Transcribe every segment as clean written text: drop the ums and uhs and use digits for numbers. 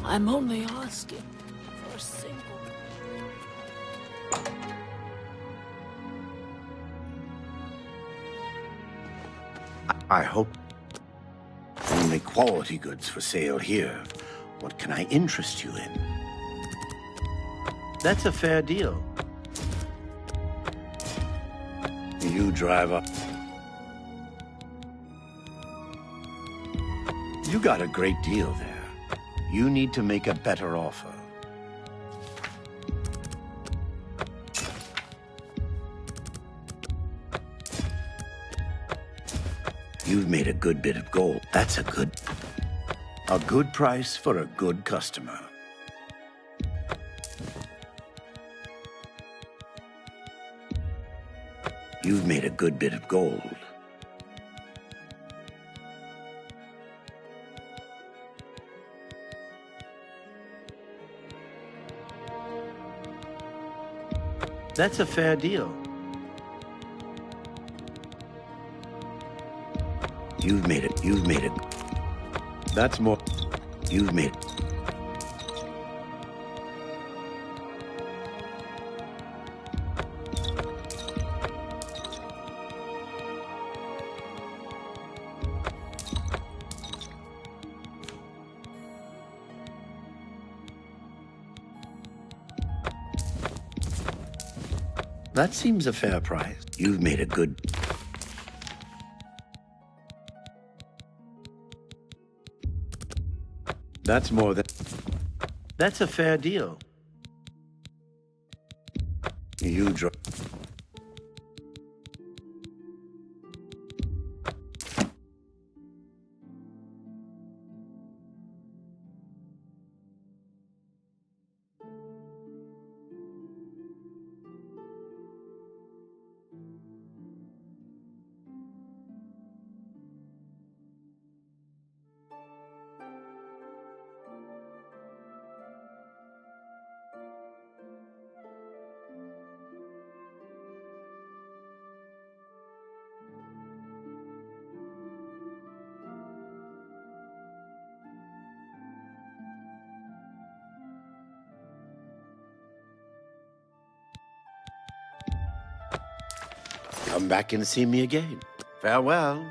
I'm only asking for a single... I hope. Only quality goods for sale here. What can I interest you in? That's a fair deal. You drive up. You got a great deal there. You need to make a better offer. You've made a good bit of gold. That's a good price for a good customer. You've made a good bit of gold. That's a fair deal. You've made it. That's more. You've made it. That seems a fair price. You've made a good... That's more than... That's a fair deal. You draw... Come back and see me again. Farewell.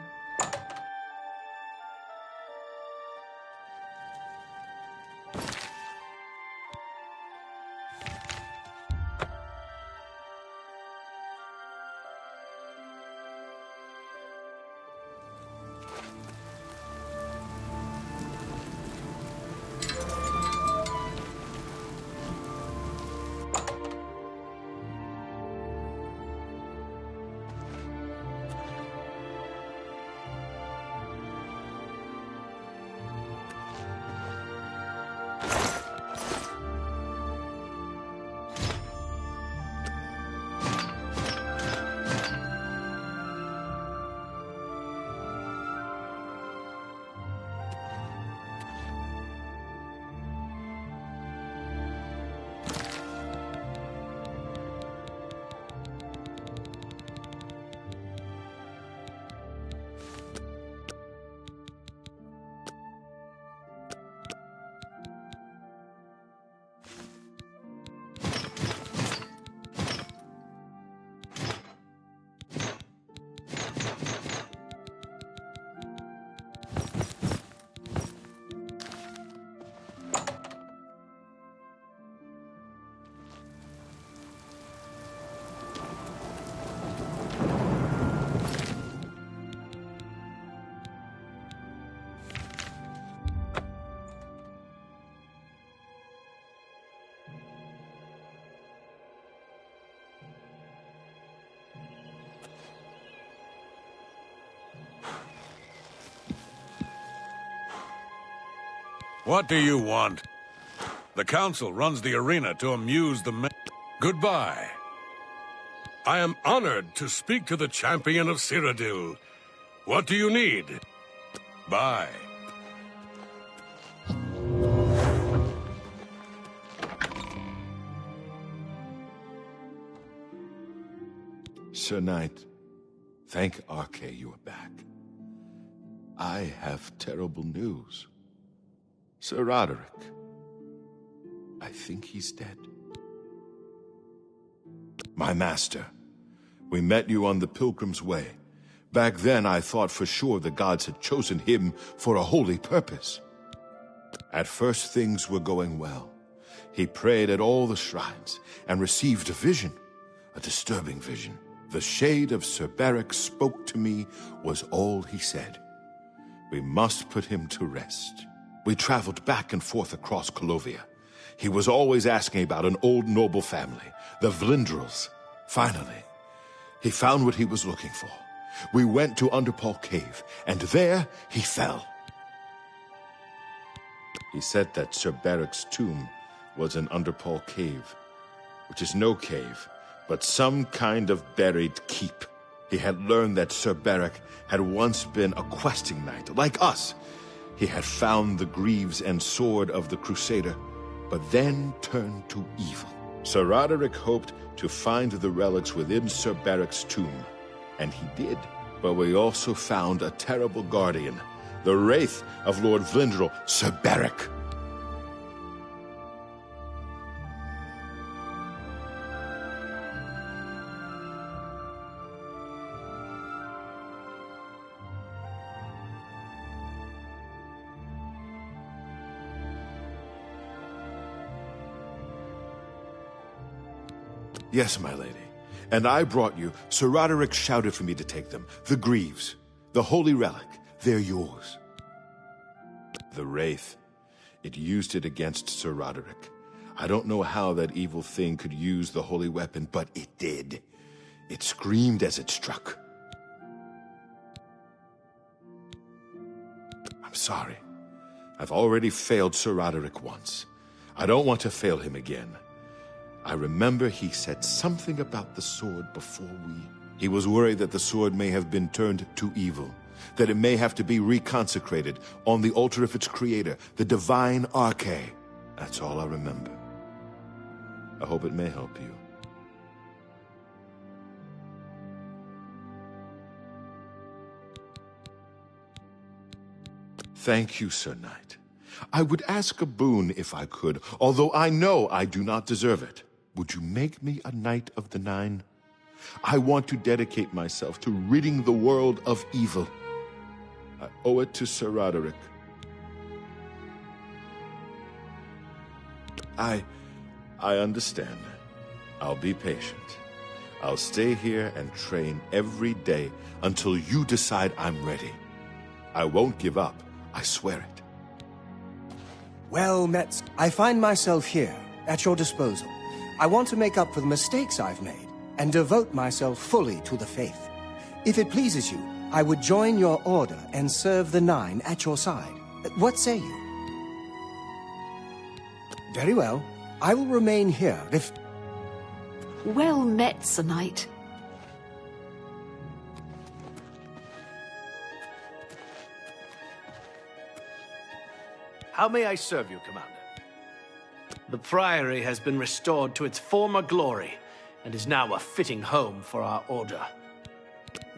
What do you want? The council runs the arena to amuse the men. Goodbye. I am honored to speak to the champion of Cyrodiil. What do you need? Bye. Sir Knight, thank Arche you are back. I have terrible news. Sir Roderick, I think he's dead. My master, we met you on the Pilgrim's Way. Back then, I thought for sure the gods had chosen him for a holy purpose. At first, things were going well. He prayed at all the shrines and received a vision, a disturbing vision. The shade of Sir Beric spoke to me was all he said. We must put him to rest. We traveled back and forth across Colovia. He was always asking about an old noble family, the Vlindrels. Finally, he found what he was looking for. We went to Underpaw Cave, and there he fell. He said that Sir Beric's tomb was in Underpaw Cave, which is no cave, but some kind of buried keep. He had learned that Sir Beric had once been a questing knight, like us. He had found the greaves and sword of the Crusader, but then turned to evil. Sir Roderick hoped to find the relics within Sir Beric's tomb, and he did. But we also found a terrible guardian, the wraith of Lord Vlindrel, Sir Beric. Yes, my lady. And I brought you. Sir Roderick shouted for me to take them. The greaves. The holy relic. They're yours. The wraith. It used it against Sir Roderick. I don't know how that evil thing could use the holy weapon, but it did. It screamed as it struck. I'm sorry. I've already failed Sir Roderick once. I don't want to fail him again. I remember he said something about the sword before He was worried that the sword may have been turned to evil, that it may have to be reconsecrated on the altar of its creator, the divine Arche. That's all I remember. I hope it may help you. Thank you, Sir Knight. I would ask a boon if I could, although I know I do not deserve it. Would you make me a Knight of the Nine? I want to dedicate myself to ridding the world of evil. I owe it to Sir Roderick. I understand. I'll be patient. I'll stay here and train every day until you decide I'm ready. I won't give up. I swear it. Well, Metz, I find myself here, at your disposal. I want to make up for the mistakes I've made, and devote myself fully to the faith. If it pleases you, I would join your order and serve the Nine at your side. What say you? Very well. I will remain here if... Well met, Sir Knight. How may I serve you, Commander? The Priory has been restored to its former glory, and is now a fitting home for our order.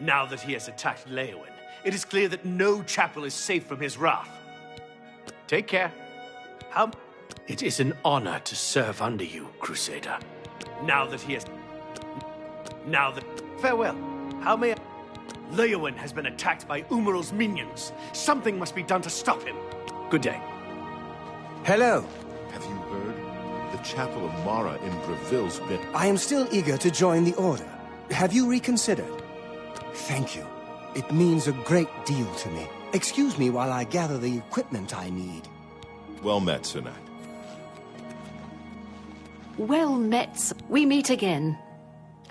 Now that he has attacked Leowin, it is clear that no chapel is safe from his wrath. Take care. It is an honor to serve under you, Crusader. Farewell. How may I... Leowin has been attacked by Umaral's minions. Something must be done to stop him. Good day. Hello. Have you heard? The Chapel of Mara in Breville's been... I am still eager to join the order. Have you reconsidered? Thank you. It means a great deal to me. Excuse me while I gather the equipment I need. Well met, Sir Knight. Well met. We meet again.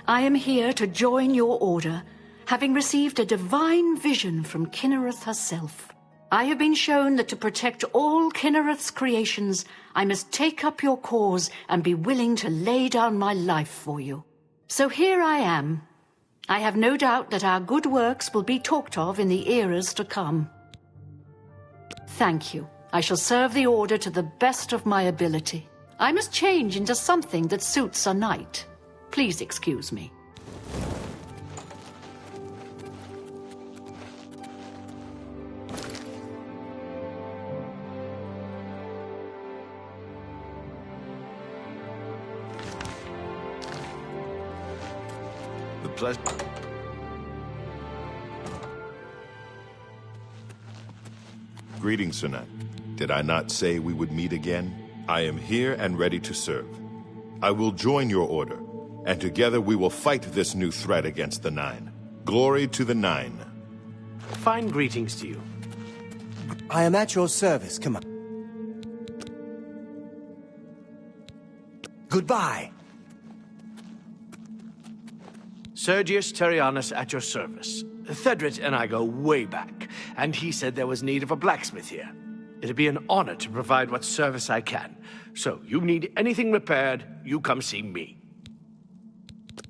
I am here to join your order, having received a divine vision from Kinnereth herself. I have been shown that to protect all Kinnereth's creations, I must take up your cause and be willing to lay down my life for you. So here I am. I have no doubt that our good works will be talked of in the eras to come. Thank you. I shall serve the order to the best of my ability. I must change into something that suits a knight. Please excuse me. pleasure. Greetings, Sir Knight. Did I not say we would meet again? I am here and ready to serve. I will join your order, and together we will fight this new threat against the Nine. Glory to the Nine. Fine greetings to you. I am at your service, Commander. Goodbye. Sergius Terrianus at your service. Thedrit and I go way back, and he said there was need of a blacksmith here. It'd be an honor to provide what service I can. So, you need anything repaired, you come see me.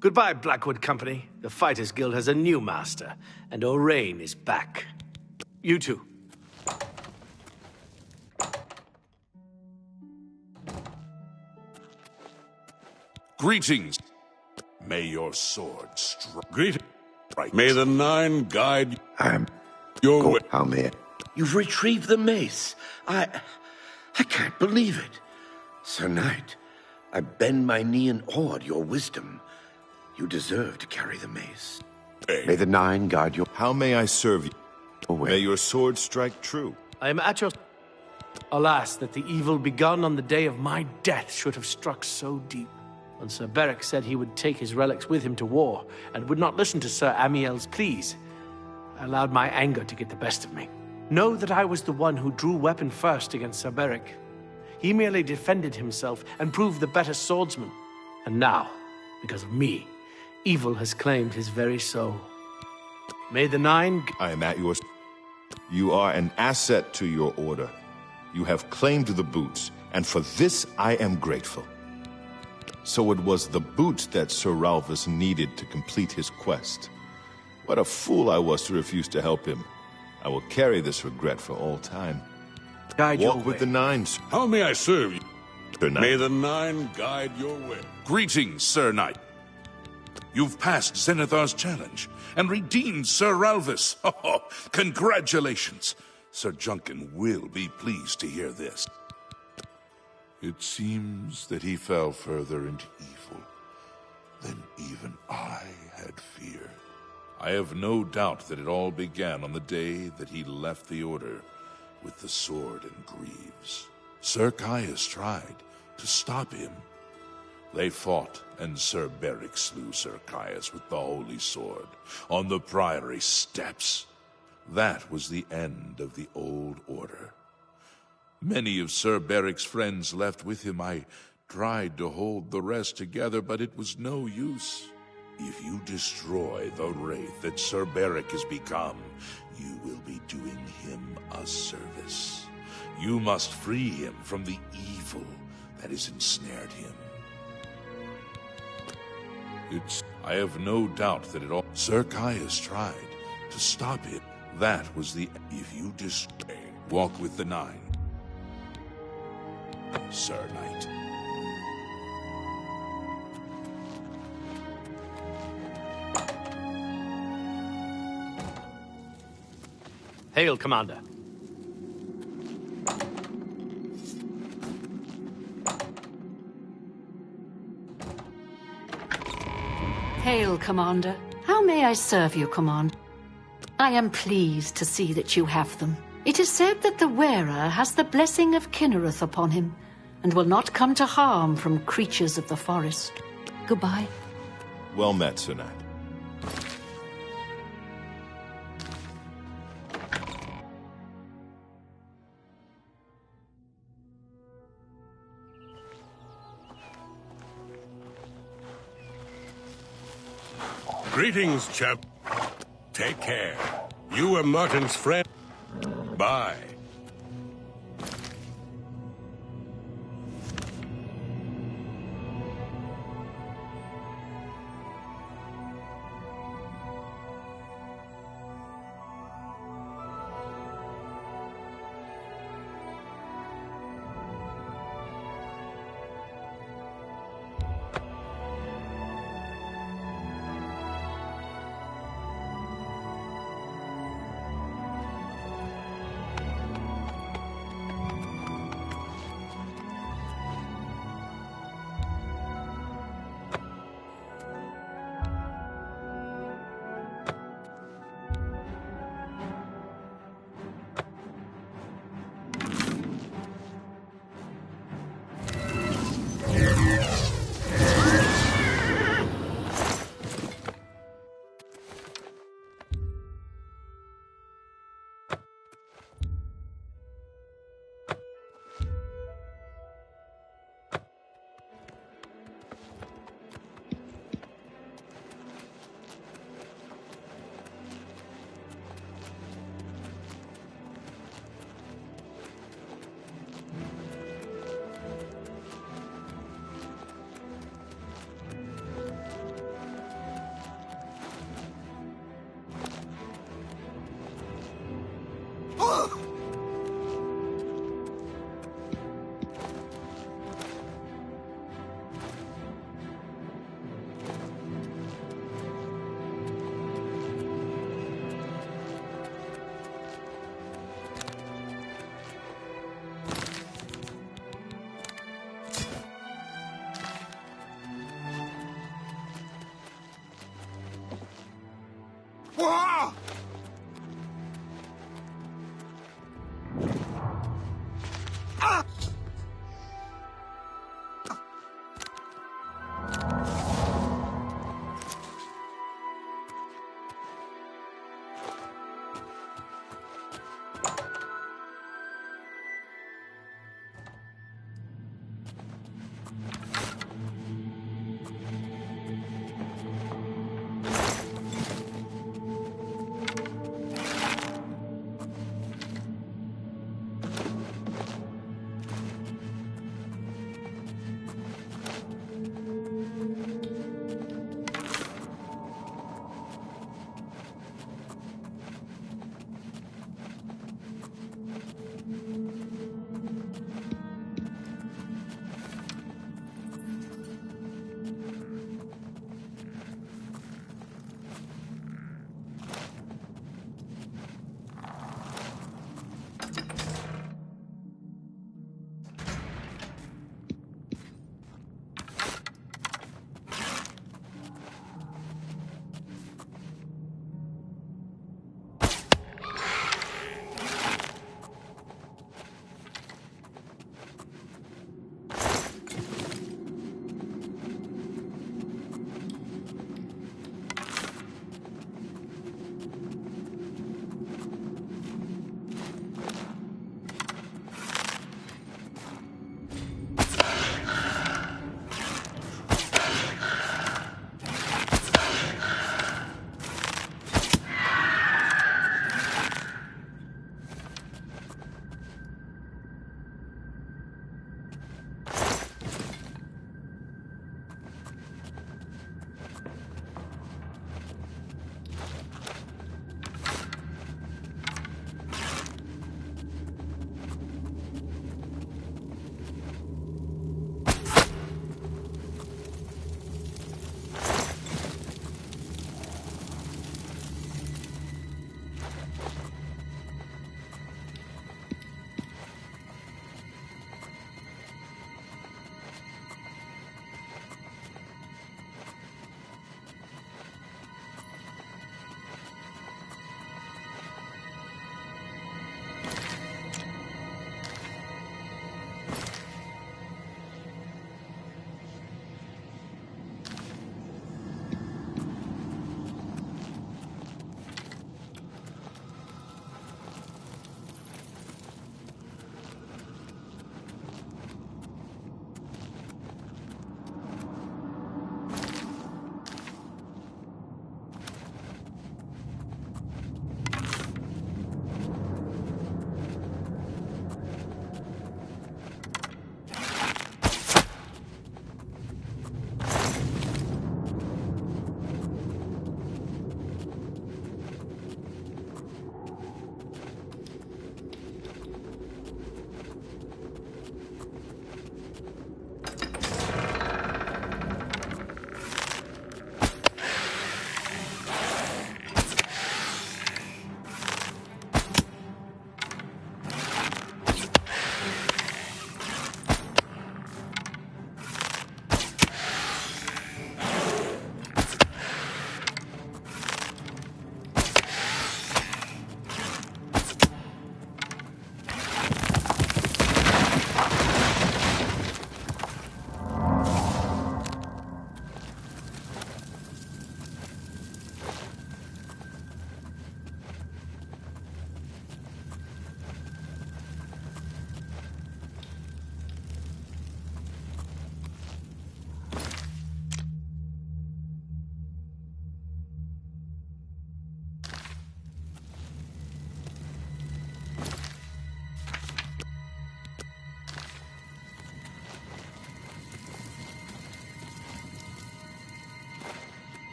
Goodbye, Blackwood Company. The Fighters Guild has a new master, and Orain is back. You too. Greetings. May your sword strike. Greetings. May the Nine guide your way. How may I? You've retrieved the mace. I can't believe it. Sir Knight, I bend my knee in awe at your wisdom. You deserve to carry the mace. May the Nine guide your... How may I serve you? Away. May your sword strike true. I am at your... Alas, that the evil begun on the day of my death should have struck so deep. When Sir Beric said he would take his relics with him to war, and would not listen to Sir Amiel's pleas, I allowed my anger to get the best of me. Know that I was the one who drew weapon first against Sir Beric. He merely defended himself and proved the better swordsman. And now, because of me, evil has claimed his very soul. May the Nine... I am at yours. You are an asset to your order. You have claimed the boots, and for this I am grateful. So it was the boots that Sir Ralphus needed to complete his quest. What a fool I was to refuse to help him. I will carry this regret for all time. Guide your Walk with way. the Nine, Sir How may I serve you? Knight. May the Nine guide your way. Greetings, Sir Knight. You've passed Zenithar's challenge and redeemed Sir Ralphus. Oh, congratulations. Sir Junkin will be pleased to hear this. It seems that he fell further into evil than even I had feared. I have no doubt that it all began on the day that he left the Order with the sword and greaves. Sir Caius tried to stop him. They fought, and Sir Beric slew Sir Caius with the holy sword on the priory steps. That was the end of the old order. Many of Sir Beric's friends left with him. I tried to hold the rest together, but it was no use. If you destroy the wraith that Sir Beric has become, you will be doing him a service. You must free him from the evil that has ensnared him. I have no doubt that it all... Sir Caius tried to stop it. That was the... If you just walk with the Nine, Sir Knight. Hail, Commander. Hail, Commander. How may I serve you, Commander? I am pleased to see that you have them. It is said that the wearer has the blessing of Kinnereth upon him, and will not come to harm from creatures of the forest. Goodbye. Well met, Sir Knight. Greetings, chap. Take care. You were Martin's friend. Bye.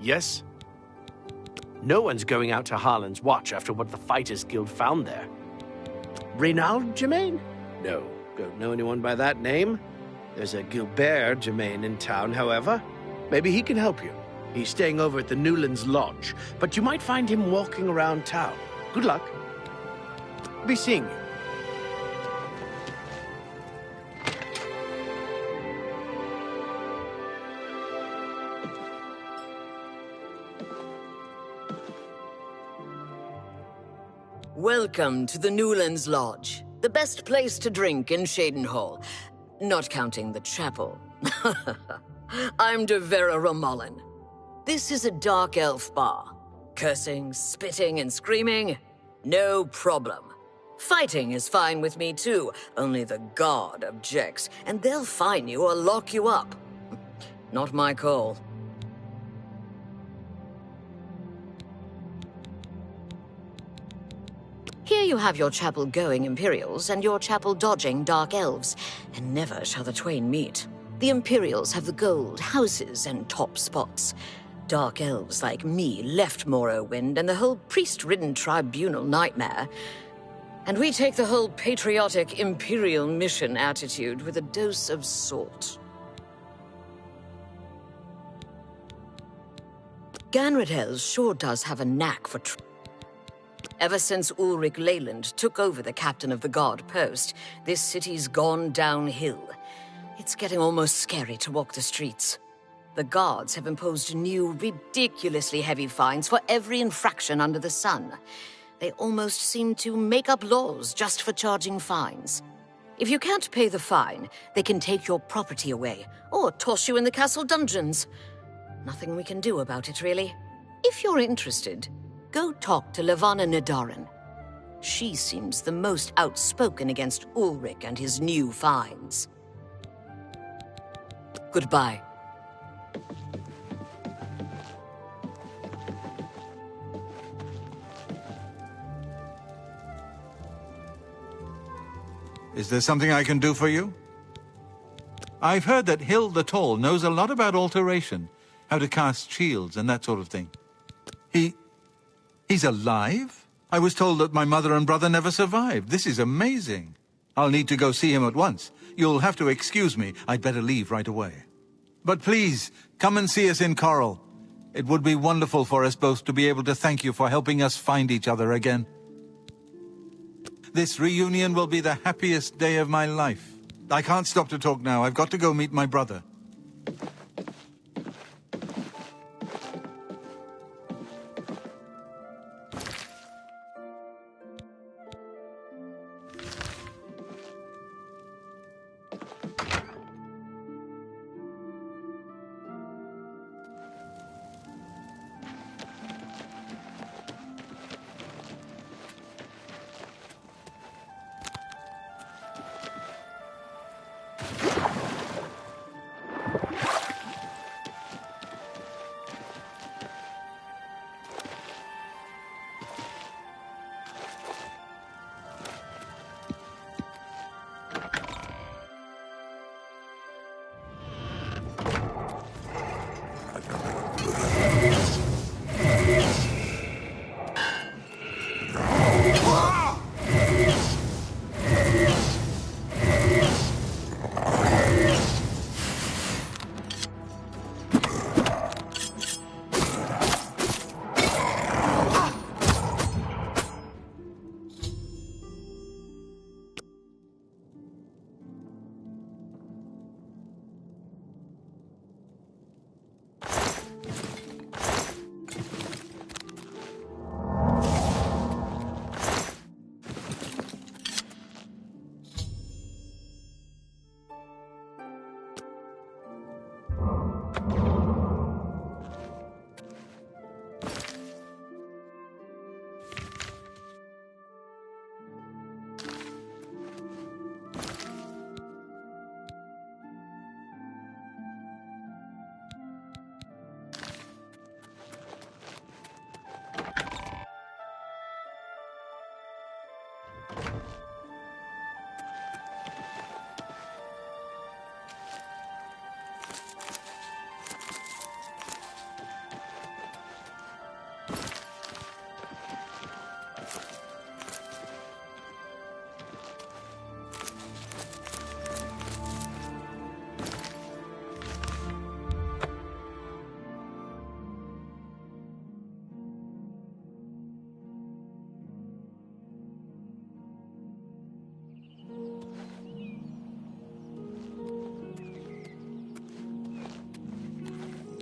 Yes? No one's going out to Harlan's Watch after what the Fighters Guild found there. Reynald Germain? No, don't know anyone by that name. There's a Gilbert Germain in town, however. Maybe he can help you. He's staying over at the Newlands Lodge, but you might find him walking around town. Good luck. Be seeing you. Welcome to the Newlands Lodge, the best place to drink in Shadenhall, not counting the chapel. I'm de Vera Romulan. This is a dark elf bar. Cursing, spitting, and screaming? No problem. Fighting is fine with me too, only the guard objects, and they'll fine you or lock you up. Not my call. Here you have your chapel-going Imperials and your chapel-dodging Dark Elves, and never shall the twain meet. The Imperials have the gold, houses, and top spots. Dark Elves like me left Morrowind and the whole priest-ridden tribunal nightmare. And we take the whole patriotic Imperial mission attitude with a dose of salt. Ganred Hells sure does have a knack for Ever since Ulrich Leyland took over the captain of the guard post, this city's gone downhill. It's getting almost scary to walk the streets. The guards have imposed new, ridiculously heavy fines for every infraction under the sun. They almost seem to make up laws just for charging fines. If you can't pay the fine, they can take your property away, or toss you in the castle dungeons. Nothing we can do about it, really. If you're interested, go talk to Levana Nadarin. She seems the most outspoken against Ulrich and his new finds. Goodbye. Is there something I can do for you? I've heard that Hill the Tall knows a lot about alteration, how to cast shields and that sort of thing. He's alive? I was told that my mother and brother never survived. This is amazing. I'll need to go see him at once. You'll have to excuse me. I'd better leave right away. But please, come and see us in Coral. It would be wonderful for us both to be able to thank you for helping us find each other again. This reunion will be the happiest day of my life. I can't stop to talk now. I've got to go meet my brother.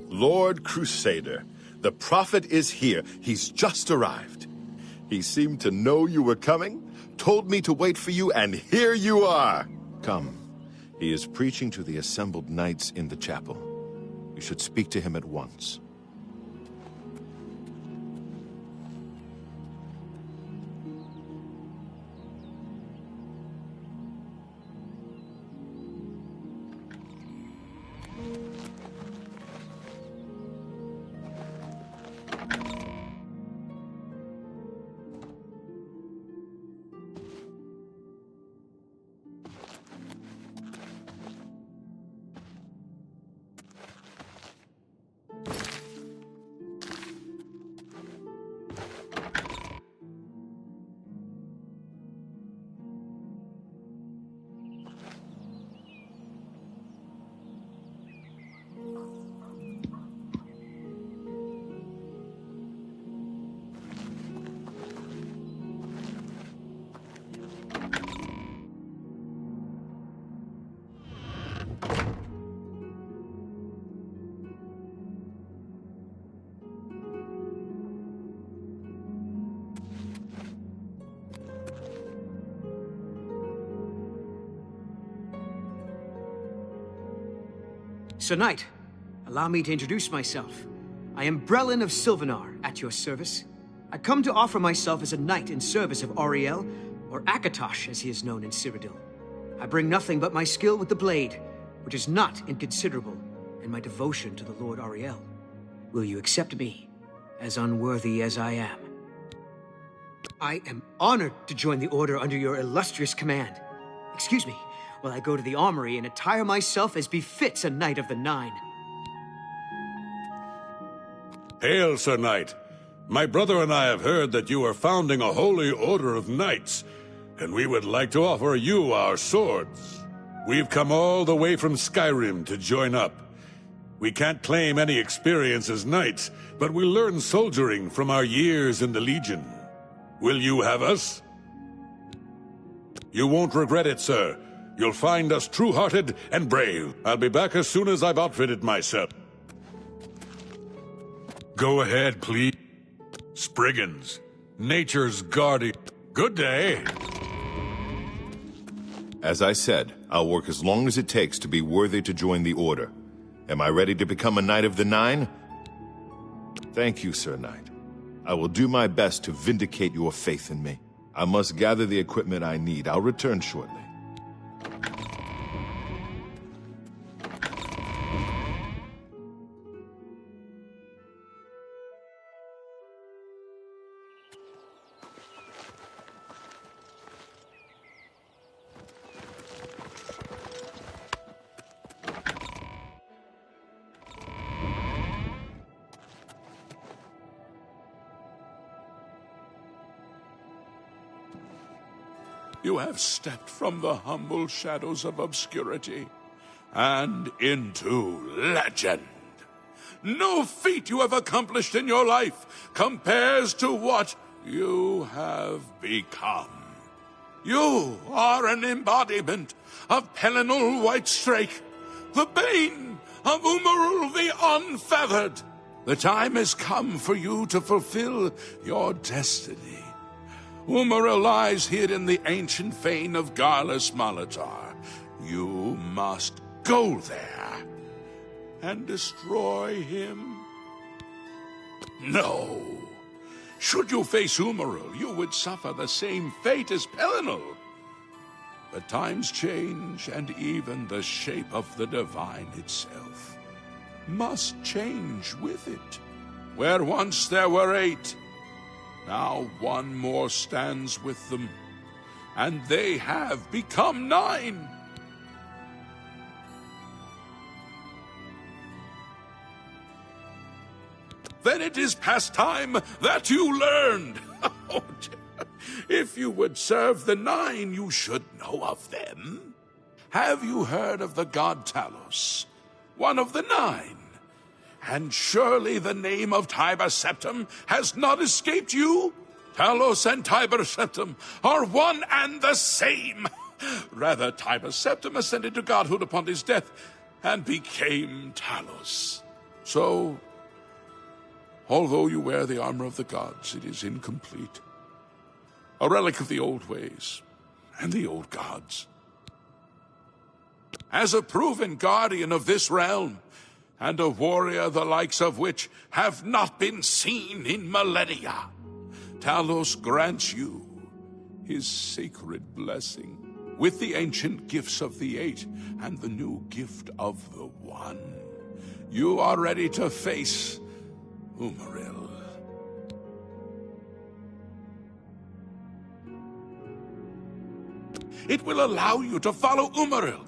Lord Crusader, the prophet is here. He's just arrived. He seemed to know you were coming, told me to wait for you, and here you are. Come. He is preaching to the assembled knights in the chapel. You should speak to him at once. Sir Knight, allow me to introduce myself. I am Brelin of Sylvanar, at your service. I come to offer myself as a knight in service of Auriel, or Akatosh as he is known in Cyrodiil. I bring nothing but my skill with the blade, which is not inconsiderable, and my devotion to the Lord Auriel. Will you accept me, as unworthy as I am? I am honored to join the Order under your illustrious command. Excuse me, while I go to the armory and attire myself as befits a Knight of the Nine. Hail, Sir Knight. My brother and I have heard that you are founding a holy order of knights, and we would like to offer you our swords. We've come all the way from Skyrim to join up. We can't claim any experience as knights, but we learn soldiering from our years in the Legion. Will you have us? You won't regret it, sir. You'll find us true-hearted and brave. I'll be back as soon as I've outfitted myself. Go ahead, please. Spriggans, nature's guardian. Good day. As I said, I'll work as long as it takes to be worthy to join the Order. Am I ready to become a Knight of the Nine? Thank you, Sir Knight. I will do my best to vindicate your faith in me. I must gather the equipment I need. I'll return shortly. You have stepped from the humble shadows of obscurity and into legend. No feat you have accomplished in your life compares to what you have become. You are an embodiment of Pelennor Whitestrake, the bane of Umarul the Unfeathered. The time has come for you to fulfill your destiny. Umaril lies hid in the ancient fane of Garlus Malatar. You must go there and destroy him. No. Should you face Umaril, you would suffer the same fate as Pelennor. But times change, and even the shape of the divine itself must change with it. Where once there were 8, now one more stands with them, and they have become 9. Then it is past time that you learned. If you would serve the 9, you should know of them. Have you heard of the god Talos, one of the 9? And surely the name of Tiber Septim has not escaped you? Talos and Tiber Septim are one and the same. Rather, Tiber Septim ascended to godhood upon his death and became Talos. So, although you wear the armor of the gods, it is incomplete. A relic of the old ways and the old gods. As a proven guardian of this realm, and a warrior the likes of which have not been seen in millennia, Talos grants you his sacred blessing, with the ancient gifts of the 8 and the new gift of the 1. You are ready to face Umaril. It will allow you to follow Umaril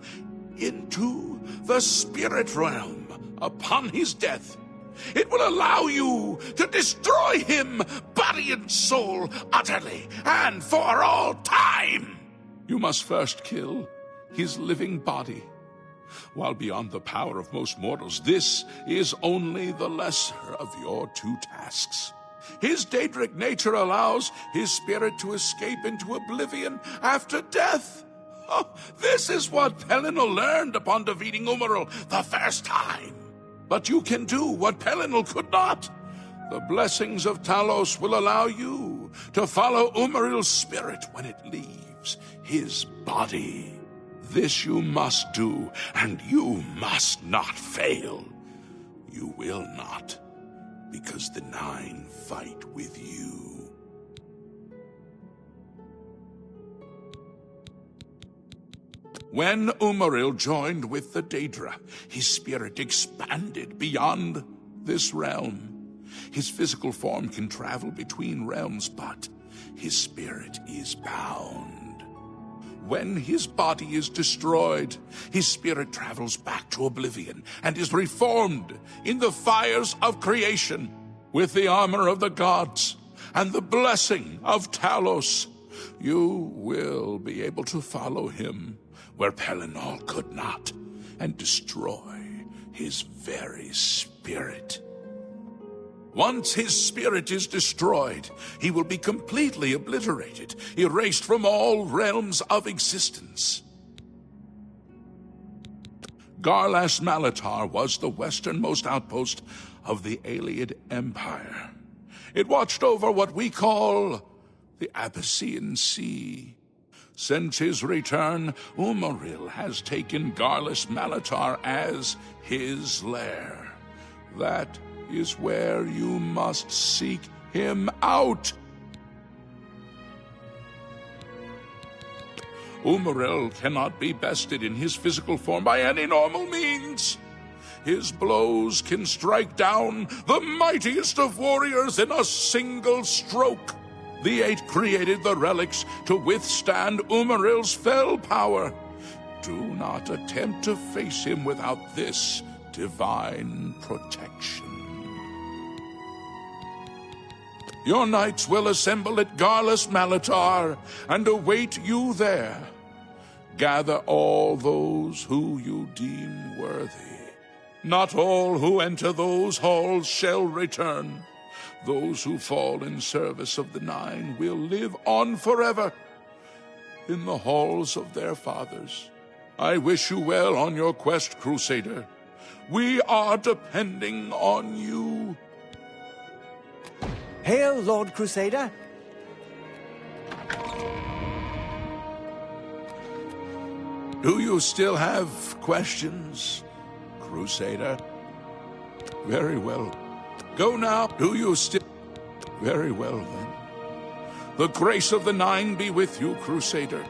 into the spirit realm upon his death. It will allow you to destroy him, body and soul, utterly and for all time. You must first kill his living body. While beyond the power of most mortals, this is only the lesser of your 2 tasks. His Daedric nature allows his spirit to escape into oblivion after death. Oh, this is what Pelennor learned upon defeating Umaril the first time. But you can do what Pelennor could not. The blessings of Talos will allow you to follow Umaril's spirit when it leaves his body. This you must do, and you must not fail. You will not. because the Nine fight with you. When Umaril joined with the Daedra, his spirit expanded beyond this realm. His physical form can travel between realms, but his spirit is bound. When his body is destroyed, his spirit travels back to Oblivion and is reformed in the fires of creation with the armor of the gods and the blessing of Talos. You will be able to follow him where Pelennor could not and destroy his very spirit. Once his spirit is destroyed, he will be completely obliterated, erased from all realms of existence. Garlas Malatar was the westernmost outpost of the Ayleid Empire. It watched over what we call the Abyssinian Sea. Since his return, Umaril has taken Garlas Malatar as his lair. That is where you must seek him out. Umaril cannot be bested in his physical form by any normal means. His blows can strike down the mightiest of warriors in a single stroke. The Eight created the relics to withstand Umaril's fell power. Do not attempt to face him without this divine protection. Your knights will assemble at Garlas Malatar and await you there. Gather all those who you deem worthy. Not all who enter those halls shall return. Those who fall in service of the Nine will live on forever in the halls of their fathers. I wish you well on your quest, Crusader. We are depending on you. Hail, Lord Crusader! Do you still have questions, Crusader? Very well. Go now. Do you still... Very well, then. The grace of the Nine be with you, Crusader.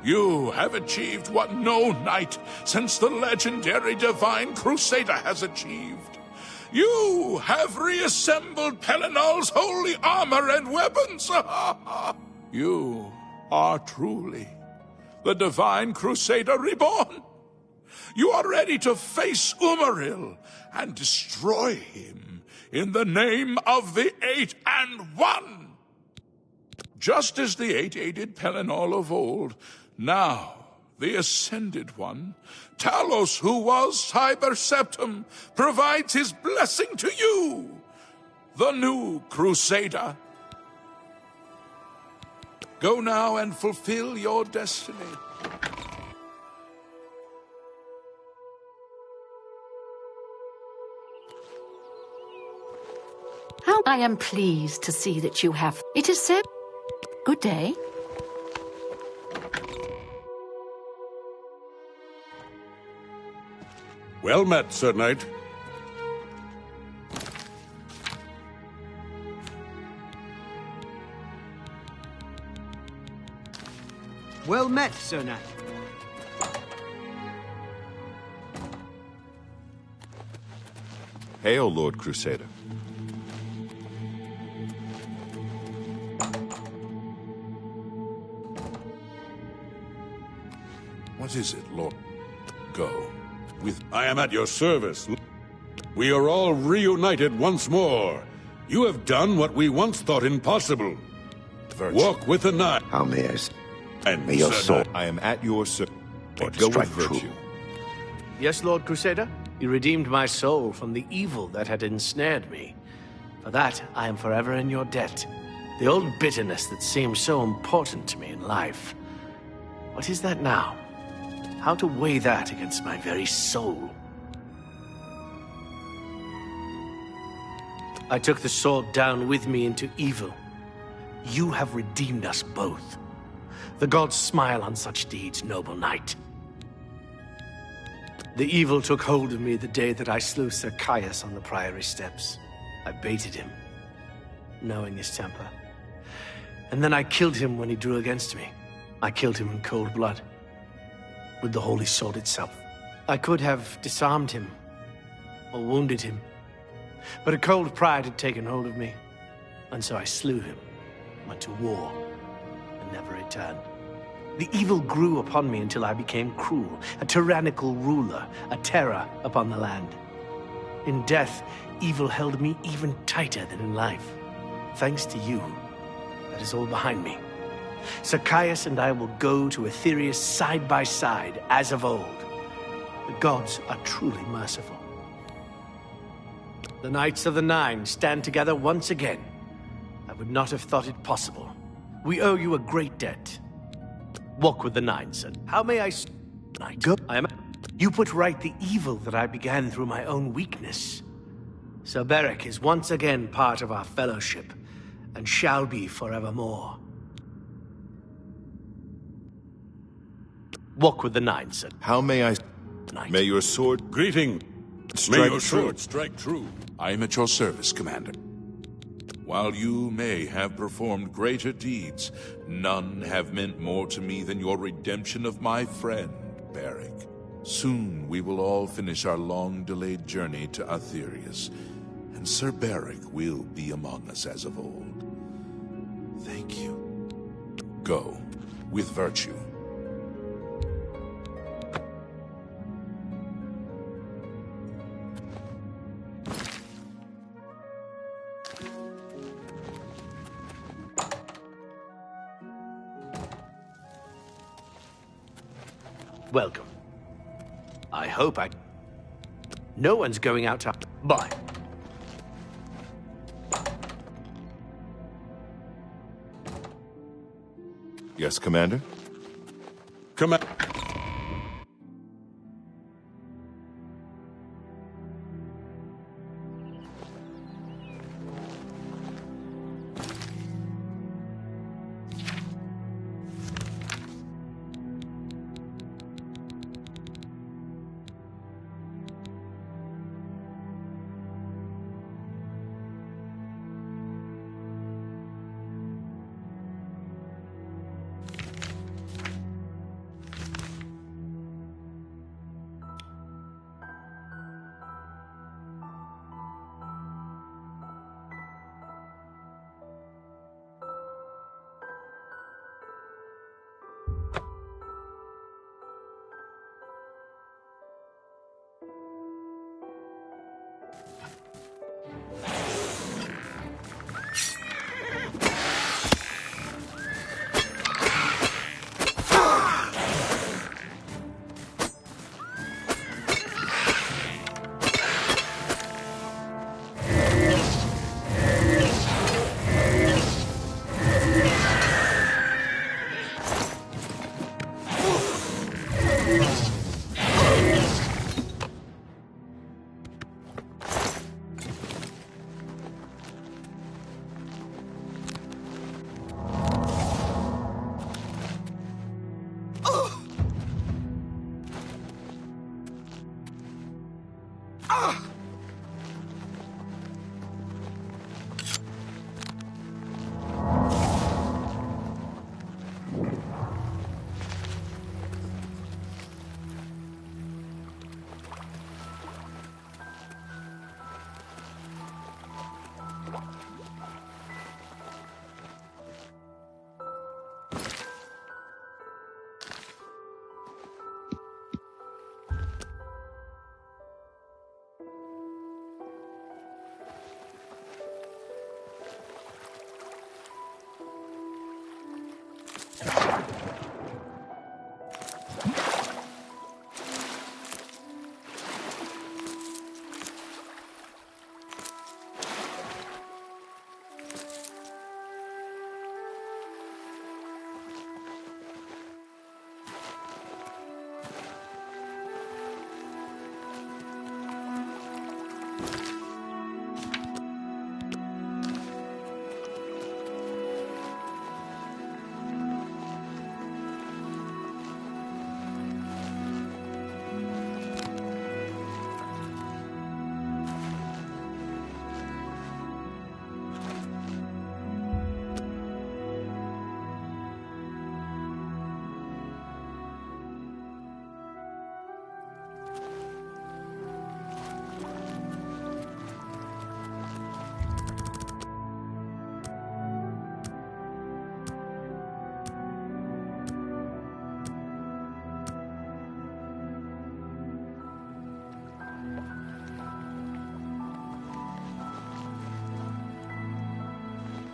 You have achieved what no knight since the legendary Divine Crusader has achieved. You have reassembled Pelennal's holy armor and weapons. You are truly the Divine Crusader reborn. You are ready to face Umaril and destroy him in the name of the Eight and One. Just as the Eight aided Pelennor of old, now the Ascended One, Talos, who was Cyber Septum, provides his blessing to you, the new Crusader. Go now and fulfill your destiny. How I am pleased to see that you have. It is said. Good day. Well met, Sir Knight. Well met, Sir Knight. Hail, Lord Crusader. What is it, Lord? Go. I am at your service. We are all reunited once more. You have done what we once thought impossible. Virtue. Walk with the Nine. How may I... And May your Sir soul... Knight. I am at your service. Lord, Go with strike virtue. true. Yes, Lord Crusader? You redeemed my soul from the evil that had ensnared me. For that, I am forever in your debt. The old bitterness that seemed so important to me in life. What is that now? How to weigh that against my very soul? I took the sword down with me into evil. You have redeemed us both. The gods smile on such deeds, noble knight. The evil took hold of me the day that I slew Sir Caius on the Priory steps. I baited him, knowing his temper. And then I killed him when he drew against me. I killed him in cold blood, with the holy sword itself. I could have disarmed him, or wounded him, but a cold pride had taken hold of me, and so I slew him, went to war, and never returned. The evil grew upon me until I became cruel, a tyrannical ruler, a terror upon the land. In death, evil held me even tighter than in life. Thanks to you, that is all behind me. Sir Caius and I will go to Aetherius side by side, as of old. The gods are truly merciful. The Knights of the Nine stand together once again. I would not have thought it possible. We owe you a great debt. Walk with the Nine, sir. How may I... Knight? Go. You put right the evil that I began through my own weakness. Sir Beric is once again part of our fellowship, and shall be forevermore. Walk with the Nine, sir. How may I... Knight. May your sword... Greeting. Strike May your true. sword strike true. I am at your service, Commander. While you may have performed greater deeds, none have meant more to me than your redemption of my friend, Beric. Soon we will all finish our long-delayed journey to Aetherius, and Sir Beric will be among us as of old. Thank you. Go, with virtue. Welcome. I hope I... No one's going out to... Bye. Yes, Commander?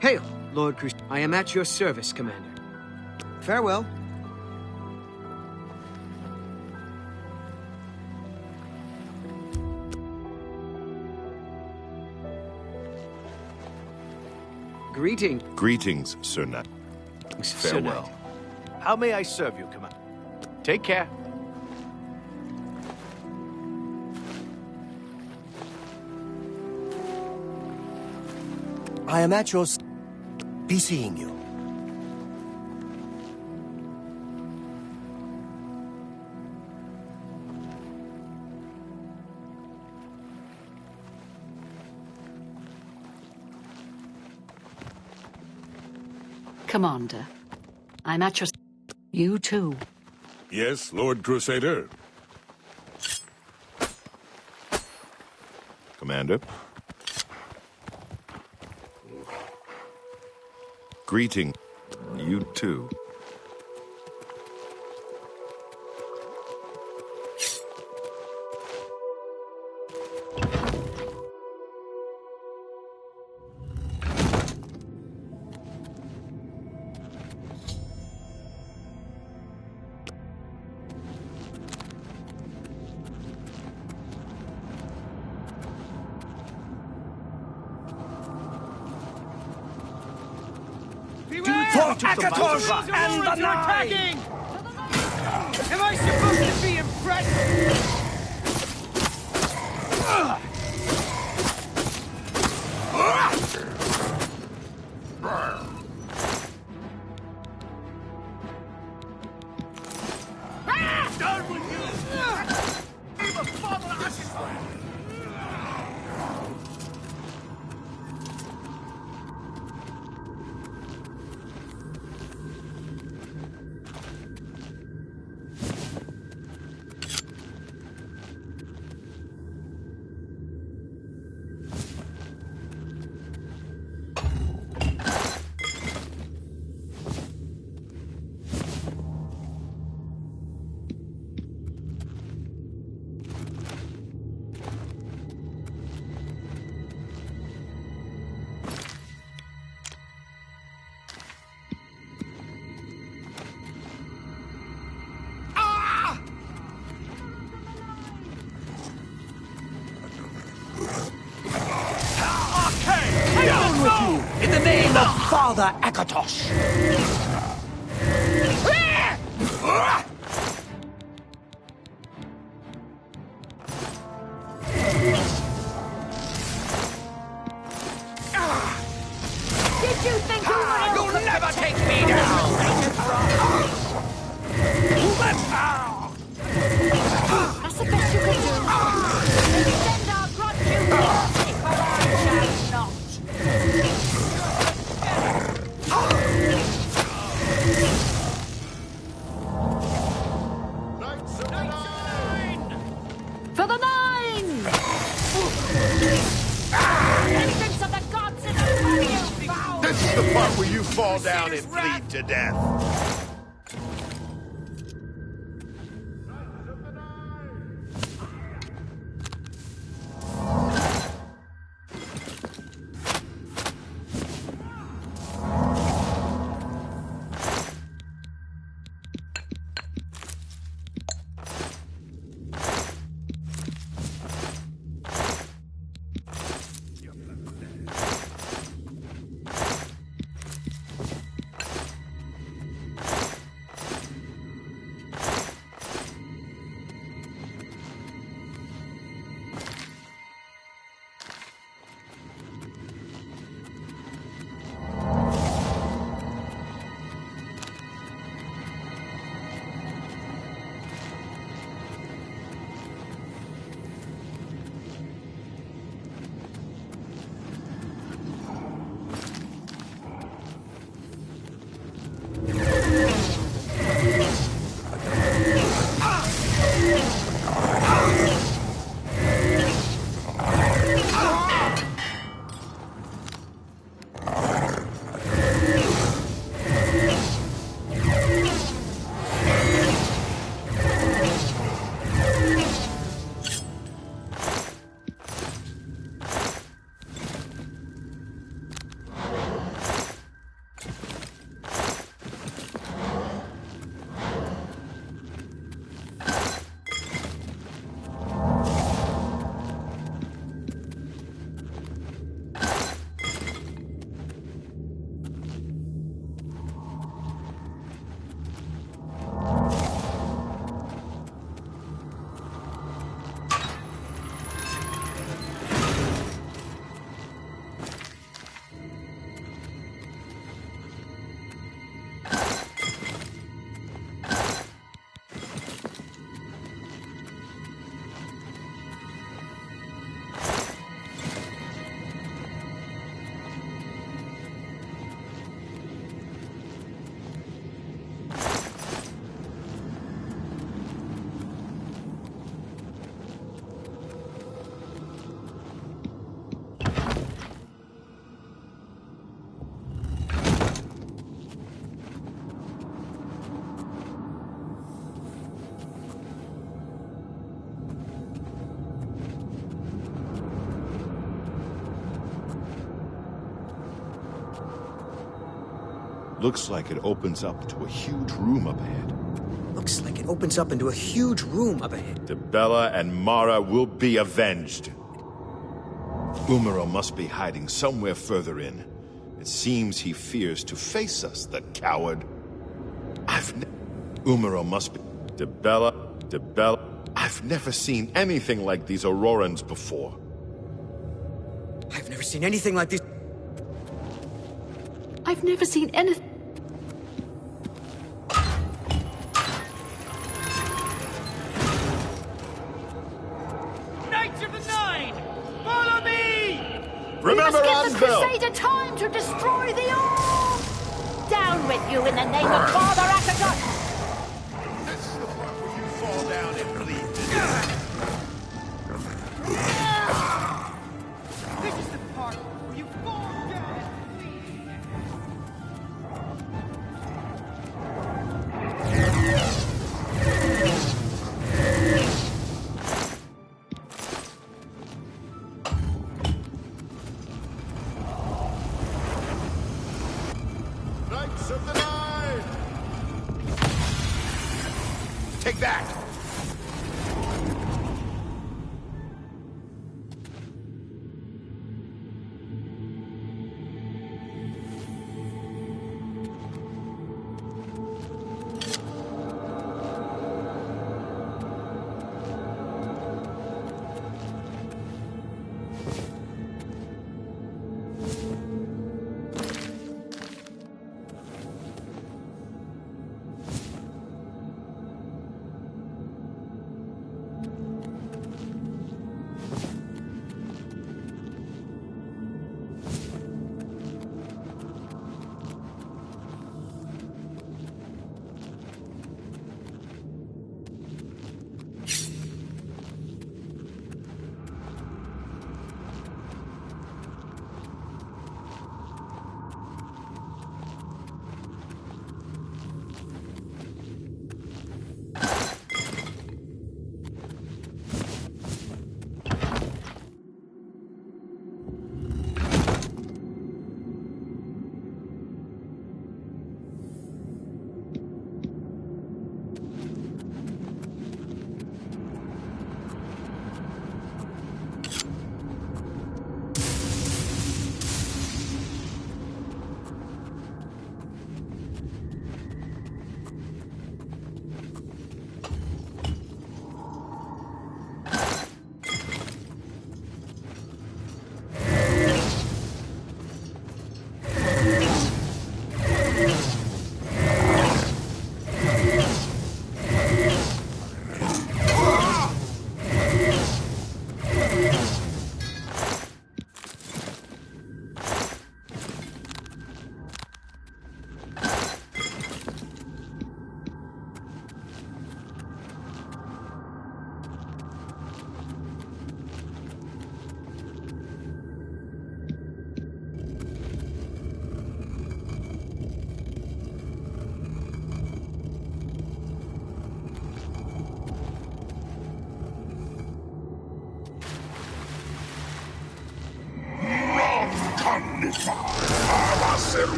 Hail, Lord Crusader. I am at your service, Commander. Farewell. Greeting. Greetings, Sir Knight. Farewell. How may I serve you, Commander? Take care. I am at your... Be seeing you. Commander, I'm at your... You too. Yes, Lord Crusader. Commander. Greeting. You too. Akatosh and the Nine! Am I supposed to be impressed? Done with you! The father Down with you! In the name of Father Akatosh! Did you think you were... You'll never take me down! That's the best you can do. Maybe send our grudge you mercy, but I shall not. For the Nine! Vengeance of the gods is upon you, foul! This is the part where you fall down and bleed to death. Looks like it opens up to a huge room up ahead. Looks like it opens up into a huge room up ahead. Dibella and Mara will be avenged. Umaro must be hiding somewhere further in. It seems he fears to face us, the coward. Umaro must be... Dibella... I've never seen anything like these Aurorans before. I've never seen anything like this. I've never seen anything. Knights of the Nine, follow me! Remember we must give the Anvil! Crusader time to destroy the orb! Down with you in the name of Father Akadot! This is the part where you fall down and bleed. This is the part where you fall down and bleed. Knights of the Nine! Take that!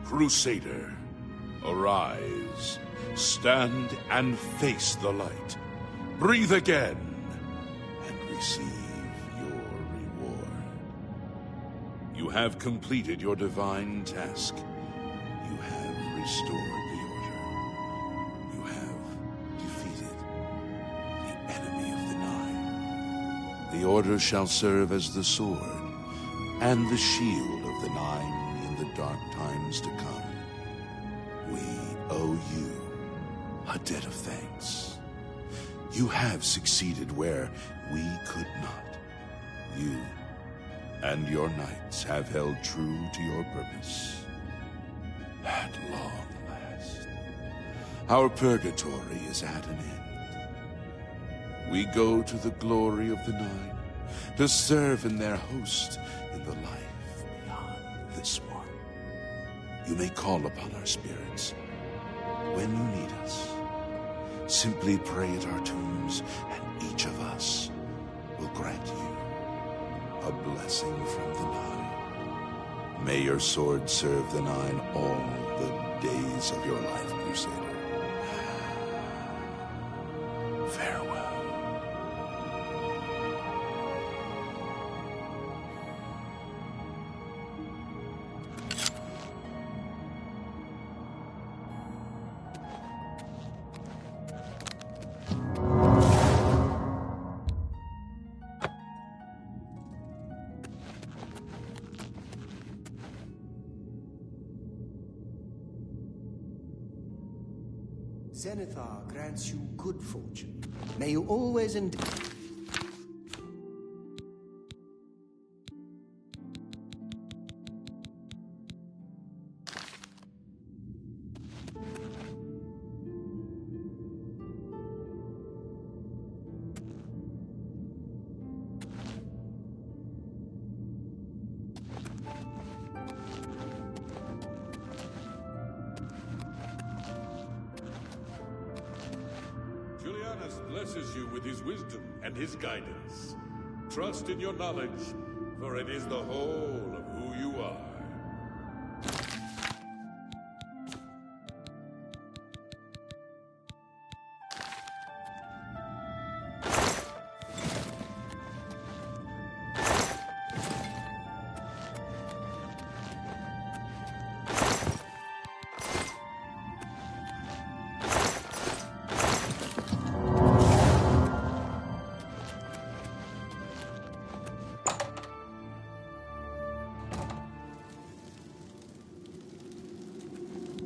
Crusader, arise. Stand and face the light. Breathe again and receive your reward. You have completed your divine task. You have restored the Order. You have defeated the enemy of the Nine. The Order shall serve as the sword and the shield of the Nine in the dark times to come. We owe you a debt of thanks. You have succeeded where we could not. You and your knights have held true to your purpose. At long last, our purgatory is at an end. We go to the glory of the Nine to serve in their host in the life beyond this one. You may call upon our spirits when you need us. Simply pray at our tombs, and each of us will grant you a blessing from the Nine. May your sword serve the Nine all the days of your life, Crusader. Farewell. Zenithar grants you good fortune. May you always endeavor. Blesses you with his wisdom and his guidance. Trust in your knowledge, for it is the whole of who you are.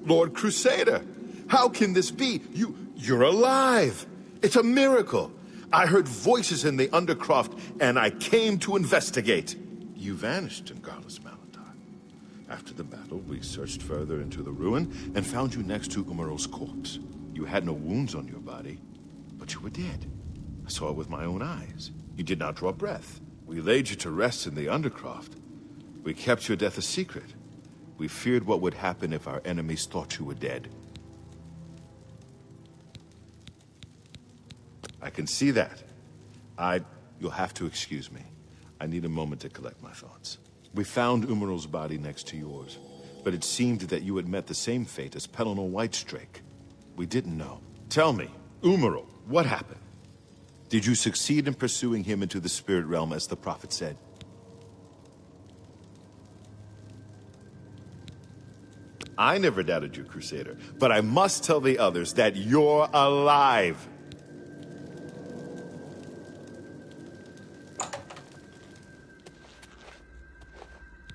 Lord Crusader, how can this be? You're alive! It's a miracle! I heard voices in the Undercroft, and I came to investigate. You vanished in Garlus Malatar. After the battle, we searched further into the ruin and found you next to Umaral's corpse. You had no wounds on your body, but you were dead. I saw it with my own eyes. You did not draw breath. We laid you to rest in the Undercroft. We kept your death a secret. We feared what would happen if our enemies thought you were dead. I can see that. You'll have to excuse me. I need a moment to collect my thoughts. We found Umaral's body next to yours, but it seemed that you had met the same fate as Pellinor Whitestrake. We didn't know. Tell me, Umaral, what happened? Did you succeed in pursuing him into the spirit realm as the prophet said? I never doubted you, Crusader, but I must tell the others that you're alive.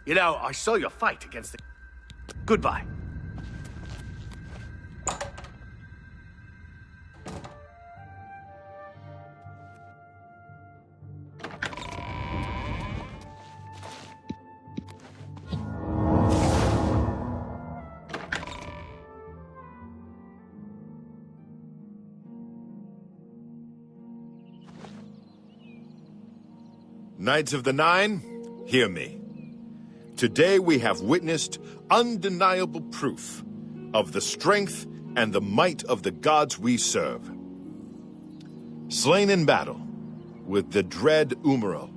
You know, I saw your fight against the... Goodbye. Knights of the Nine, hear me. Today we have witnessed undeniable proof of the strength and the might of the gods we serve. Slain in battle with the dread Umaral,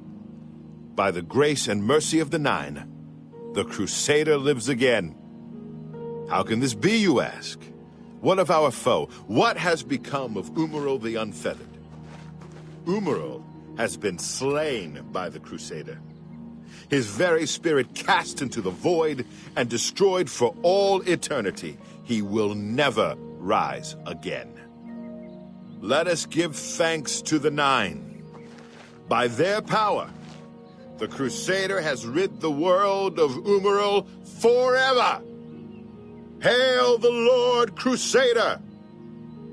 by the grace and mercy of the Nine, the Crusader lives again. How can this be, you ask? What of our foe? What has become of Umaril the Unfeathered? Umaril has been slain by the Crusader. His very spirit cast into the void and destroyed for all eternity. He will never rise again. Let us give thanks to the Nine. By their power, the Crusader has rid the world of Umaril forever. Hail the Lord Crusader!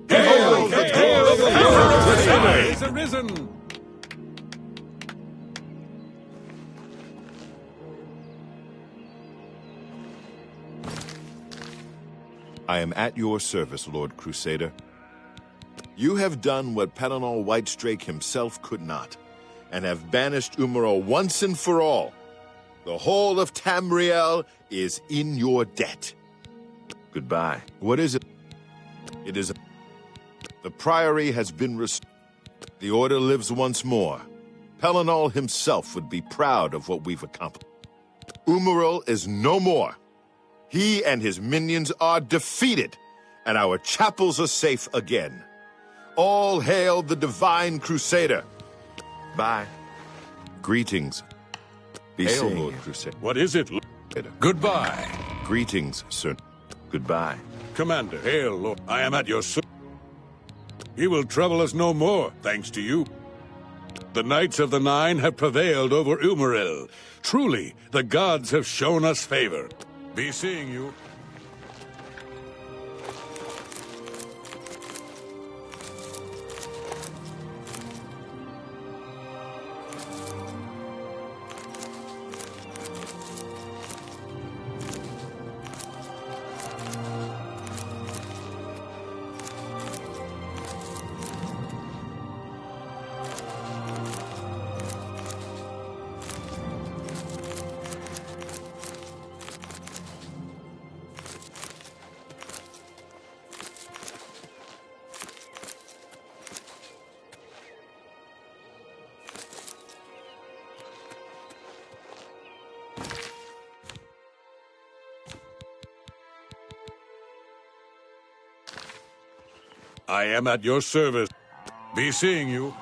Hail the Lord Crusader is arisen! I am at your service, Lord Crusader. You have done what Pelennor Whitestrake himself could not, and have banished Umaril once and for all. The whole of Tamriel is in your debt. Goodbye. What is it? It is... The Priory has been restored. The Order lives once more. Pelennor himself would be proud of what we've accomplished. Umaril is no more. He and his minions are defeated, and our chapels are safe again. All hail the Divine Crusader. Bye. Greetings. Be hail, Lord Crusader. What is it? Goodbye. Greetings, sir. Goodbye. Commander, hail, Lord. I am at your service. He will trouble us no more, thanks to you. The Knights of the Nine have prevailed over Umaril. Truly, the gods have shown us favor. Be seeing you. I am at your service. Be seeing you.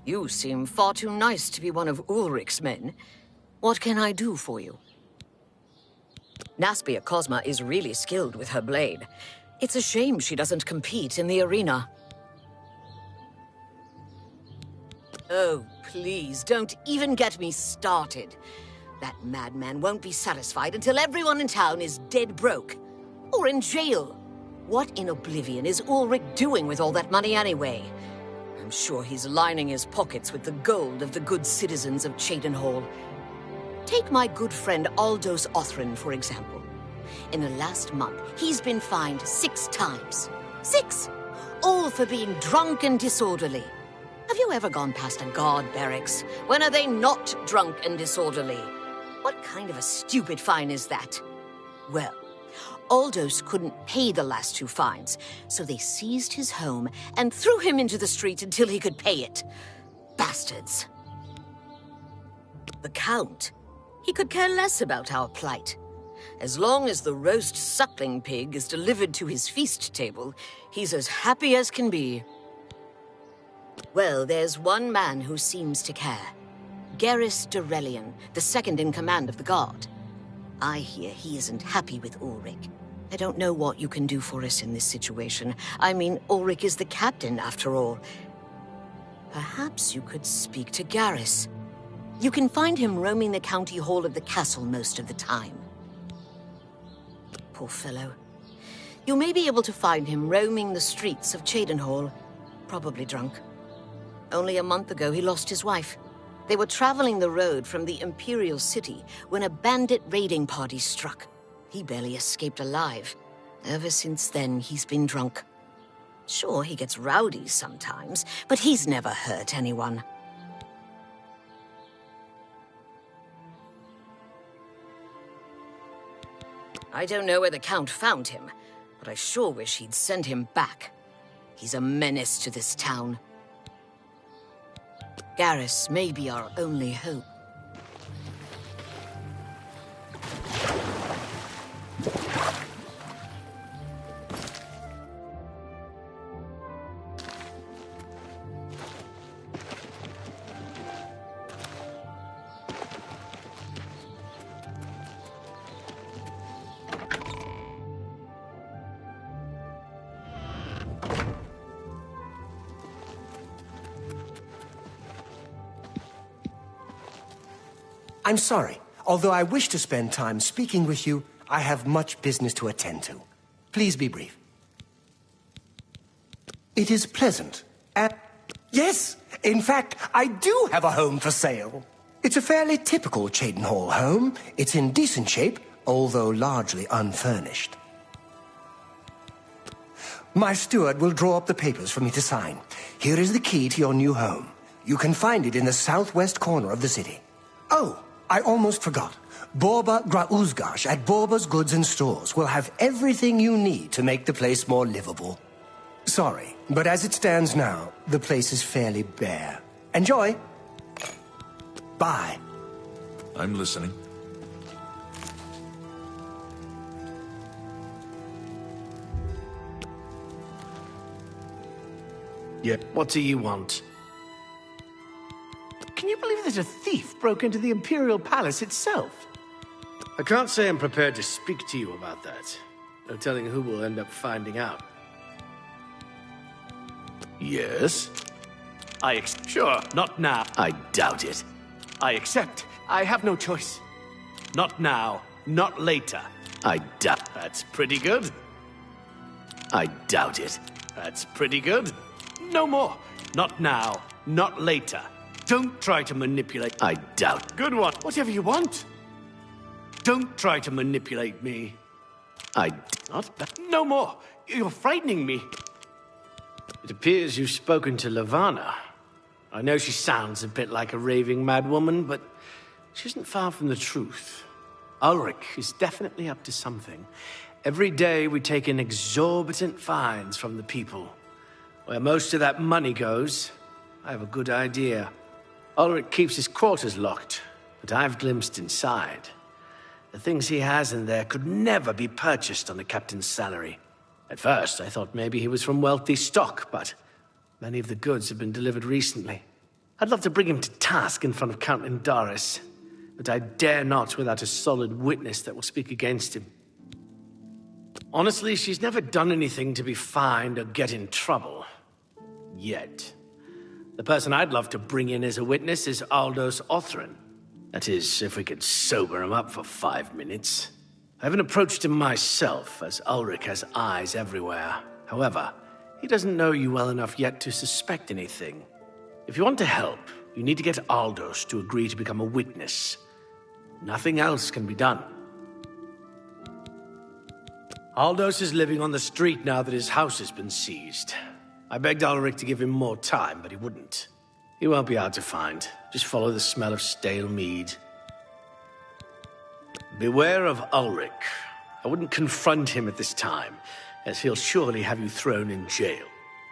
You seem far too nice to be one of Ulrich's men. What can I do for you? Naspia Cosma is really skilled with her blade. It's a shame she doesn't compete in the arena. Oh, please, don't even get me started. That madman won't be satisfied until everyone in town is dead broke. Or in jail. What in Oblivion is Ulrich doing with all that money anyway? I'm sure he's lining his pockets with the gold of the good citizens of Cheydinhal. Take my good friend Aldous Othrin, for example. In the last month, he's been fined 6 times. 6! All for being drunk and disorderly. Have you ever gone past a guard barracks? When are they not drunk and disorderly? What kind of a stupid fine is that? Well, Aldous couldn't pay the last 2 fines, so they seized his home and threw him into the street until he could pay it. Bastards. The Count, he could care less about our plight. As long as the roast suckling pig is delivered to his feast table, he's as happy as can be. Well, there's one man who seems to care. Garrus Durelian, the second in command of the Guard. I hear he isn't happy with Ulrich. I don't know what you can do for us in this situation. I mean, Ulrich is the captain, after all. Perhaps you could speak to Garrus. You can find him roaming the county hall of the castle most of the time. Poor fellow. You may be able to find him roaming the streets of Cheydinhal, probably drunk. Only a month ago, he lost his wife. They were traveling the road from the Imperial City when a bandit raiding party struck. He barely escaped alive. Ever since then, he's been drunk. Sure, he gets rowdy sometimes, but he's never hurt anyone. I don't know where the Count found him, but I sure wish he'd send him back. He's a menace to this town. Garrus may be our only hope. I'm sorry. Although I wish to spend time speaking with you, I have much business to attend to. Please be brief. It is pleasant. Yes, in fact, I do have a home for sale. It's a fairly typical Cheydinhal home. It's in decent shape, although largely unfurnished. My steward will draw up the papers for me to sign. Here is the key to your new home. You can find it in the southwest corner of the city. Oh, I almost forgot. Borba Grauzgash at Borba's Goods and Stores will have everything you need to make the place more livable. Sorry, but as it stands now, the place is fairly bare. Enjoy. Bye. I'm listening. Yeah. What do you want? Can you believe that a thief broke into the Imperial Palace itself? I can't say I'm prepared to speak to you about that. No telling who will end up finding out. Yes? Sure, not now. I doubt it. I accept. I have no choice. Not now, not later. I doubt. That's pretty good. I doubt it. That's pretty good. No more. Not now, not later. Don't try to manipulate. I doubt. Good one. Whatever you want. Don't try to manipulate me. No more. You're frightening me. It appears you've spoken to Levana. I know she sounds a bit like a raving madwoman, but she isn't far from the truth. Ulrich is definitely up to something. Every day we take in exorbitant fines from the people. Where most of that money goes, I have a good idea. Ulrich keeps his quarters locked, but I've glimpsed inside. The things he has in there could never be purchased on the captain's salary. At first, I thought maybe he was from wealthy stock, but many of the goods have been delivered recently. I'd love to bring him to task in front of Count Indaris, but I dare not without a solid witness that will speak against him. Honestly, she's never done anything to be fined or get in trouble. Yet. The person I'd love to bring in as a witness is Aldous Othran. That is, if we could sober him up for 5 minutes. I haven't approached him myself, as Ulrich has eyes everywhere. However, he doesn't know you well enough yet to suspect anything. If you want to help, you need to get Aldous to agree to become a witness. Nothing else can be done. Aldous is living on the street now that his house has been seized. I begged Ulrich to give him more time, but he wouldn't. He won't be hard to find. Just follow the smell of stale mead. Beware of Ulrich. I wouldn't confront him at this time, as he'll surely have you thrown in jail.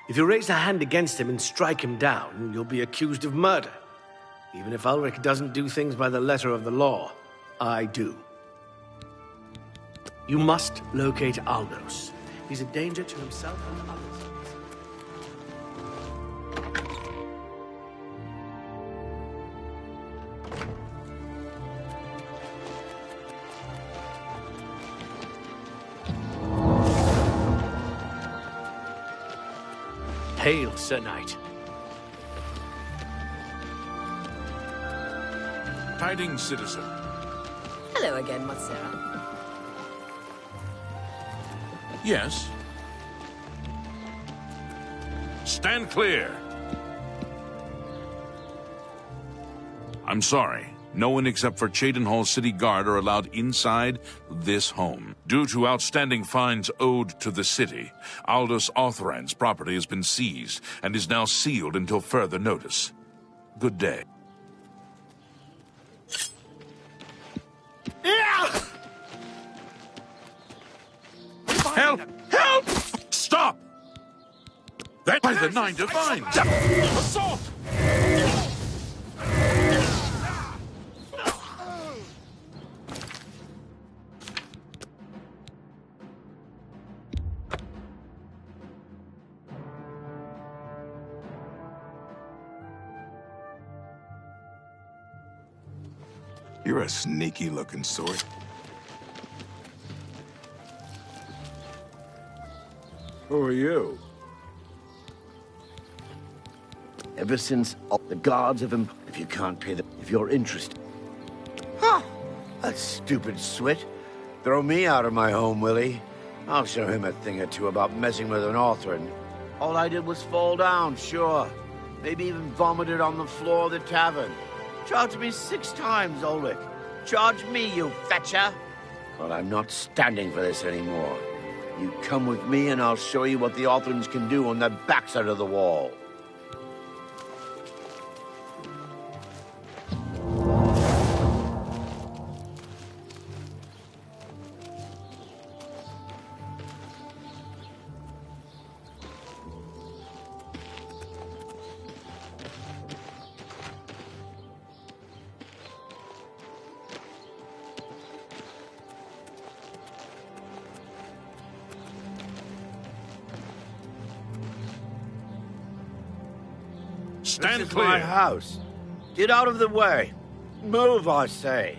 If you raise a hand against him and strike him down, you'll be accused of murder. Even if Ulrich doesn't do things by the letter of the law, I do. You must locate Aldous. He's a danger to himself and others. Hail, Sir Knight. Tidings, citizen. Hello again, Matsera. Yes. Stand clear. I'm sorry. No one except for Cheydinhall City Guard are allowed inside this home. Due to outstanding fines owed to the city, Aldous Othran's property has been seized and is now sealed until further notice. Good day. Help! Help! Stop! That by the Nine Divines! Assault! You're a sneaky-looking sort. Who are you? Ever since the guards have if you can't pay them, if you're interested. Huh! That stupid swit. Throw me out of my home, will he? I'll show him a thing or two about messing with an Othran. All I did was fall down, sure. Maybe even vomited on the floor of the tavern. Charge me 6 times, Ulrich. Charge me, you fetcher. But I'm not standing for this anymore. You come with me and I'll show you what the Othrans can do on the backside of the wall. Stand this is clear. my house. Get out of the way. Move, I say.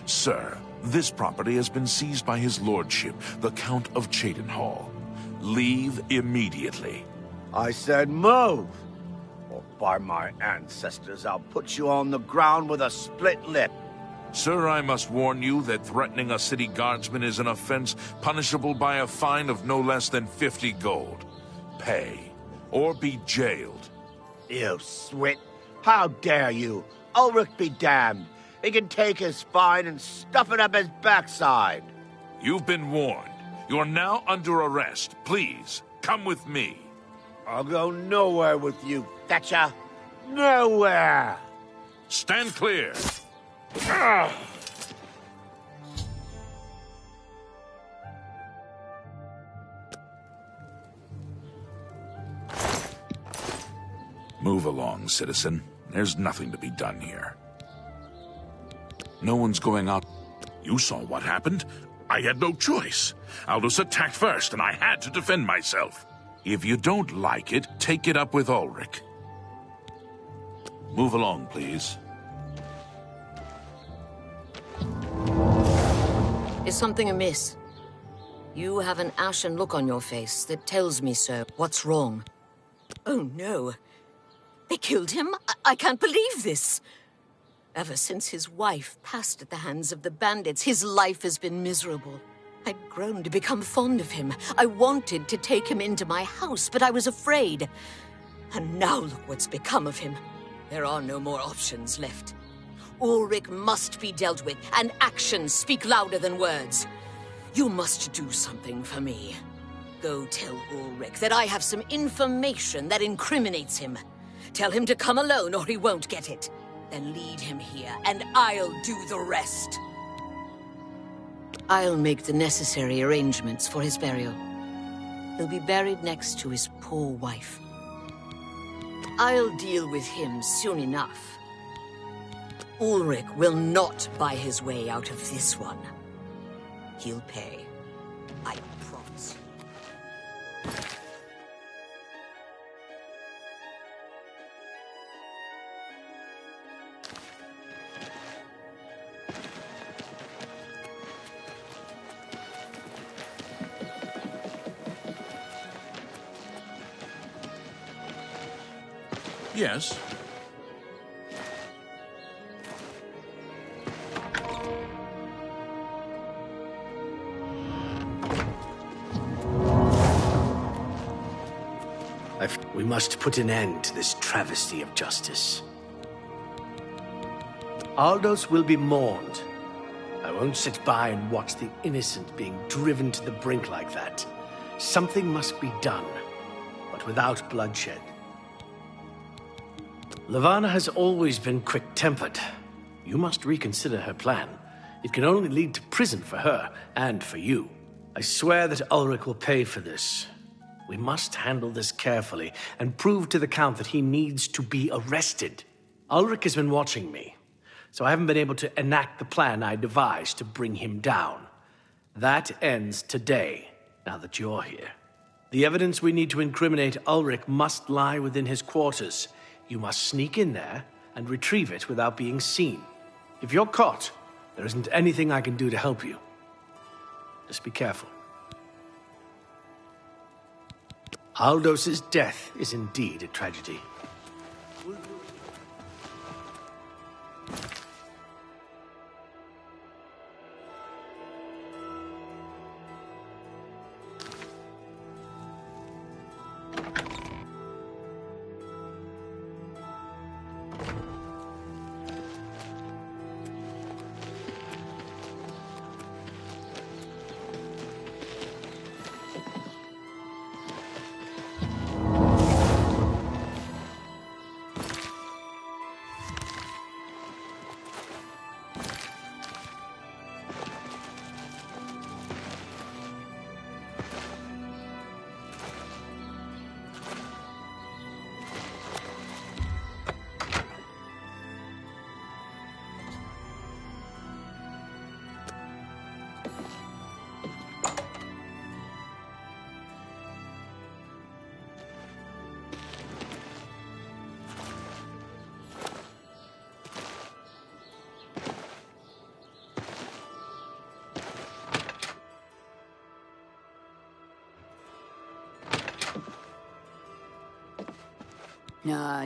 Sir, this property has been seized by his lordship, the Count of Cheydinhall. Leave immediately. I said move. Or by my ancestors, I'll put you on the ground with a split lip. Sir, I must warn you that threatening a city guardsman is an offense punishable by a fine of no less than 50 gold. Pay, or be jailed. You swit. How dare you? Ulrich be damned. He can take his fine and stuff it up his backside. You've been warned. You're now under arrest. Please, come with me. I'll go nowhere with you, Thatcher. Nowhere. Stand clear. Move along, citizen. There's nothing to be done here. No one's going out. You saw what happened. I had no choice. Aldous attacked first, and I had to defend myself. If you don't like it, take it up with Ulrich. Move along, please. Is something amiss? You have an ashen look on your face that tells me so. What's wrong? Oh no. They killed him? I can't believe this. Ever since his wife passed at the hands of the bandits, his life has been miserable. I'd grown to become fond of him. I wanted to take him into my house, but I was afraid. And now look what's become of him. There are no more options left. Ulrich must be dealt with, and actions speak louder than words. You must do something for me. Go tell Ulrich that I have some information that incriminates him. Tell him to come alone or he won't get it. Then lead him here, and I'll do the rest. I'll make the necessary arrangements for his burial. He'll be buried next to his poor wife. I'll deal with him soon enough. Ulrich will not buy his way out of this one. He'll pay. I promise. Yes. We must put an end to this travesty of justice. Aldous will be mourned. I won't sit by and watch the innocent being driven to the brink like that. Something must be done, but without bloodshed. Lavanna has always been quick-tempered. You must reconsider her plan. It can only lead to prison for her and for you. I swear that Ulrich will pay for this. We must handle this carefully and prove to the Count that he needs to be arrested. Ulrich has been watching me, so I haven't been able to enact the plan I devised to bring him down. That ends today, now that you're here. The evidence we need to incriminate Ulrich must lie within his quarters. You must sneak in there and retrieve it without being seen. If you're caught, there isn't anything I can do to help you. Just be careful. Aldos's death is indeed a tragedy.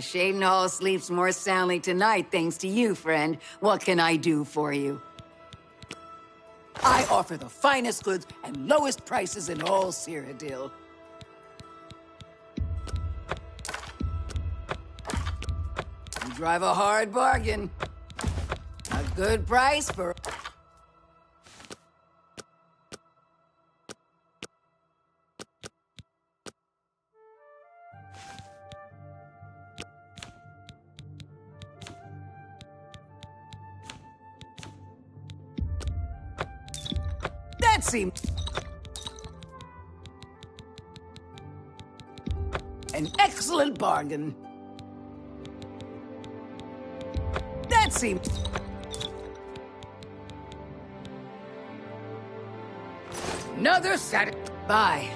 Shadenhall sleeps more soundly tonight, thanks to you, friend. What can I do for you? I offer the finest goods and lowest prices in all Cyrodiil. You drive a hard bargain. A good price for... That seems... an excellent bargain. That seems... another Bye.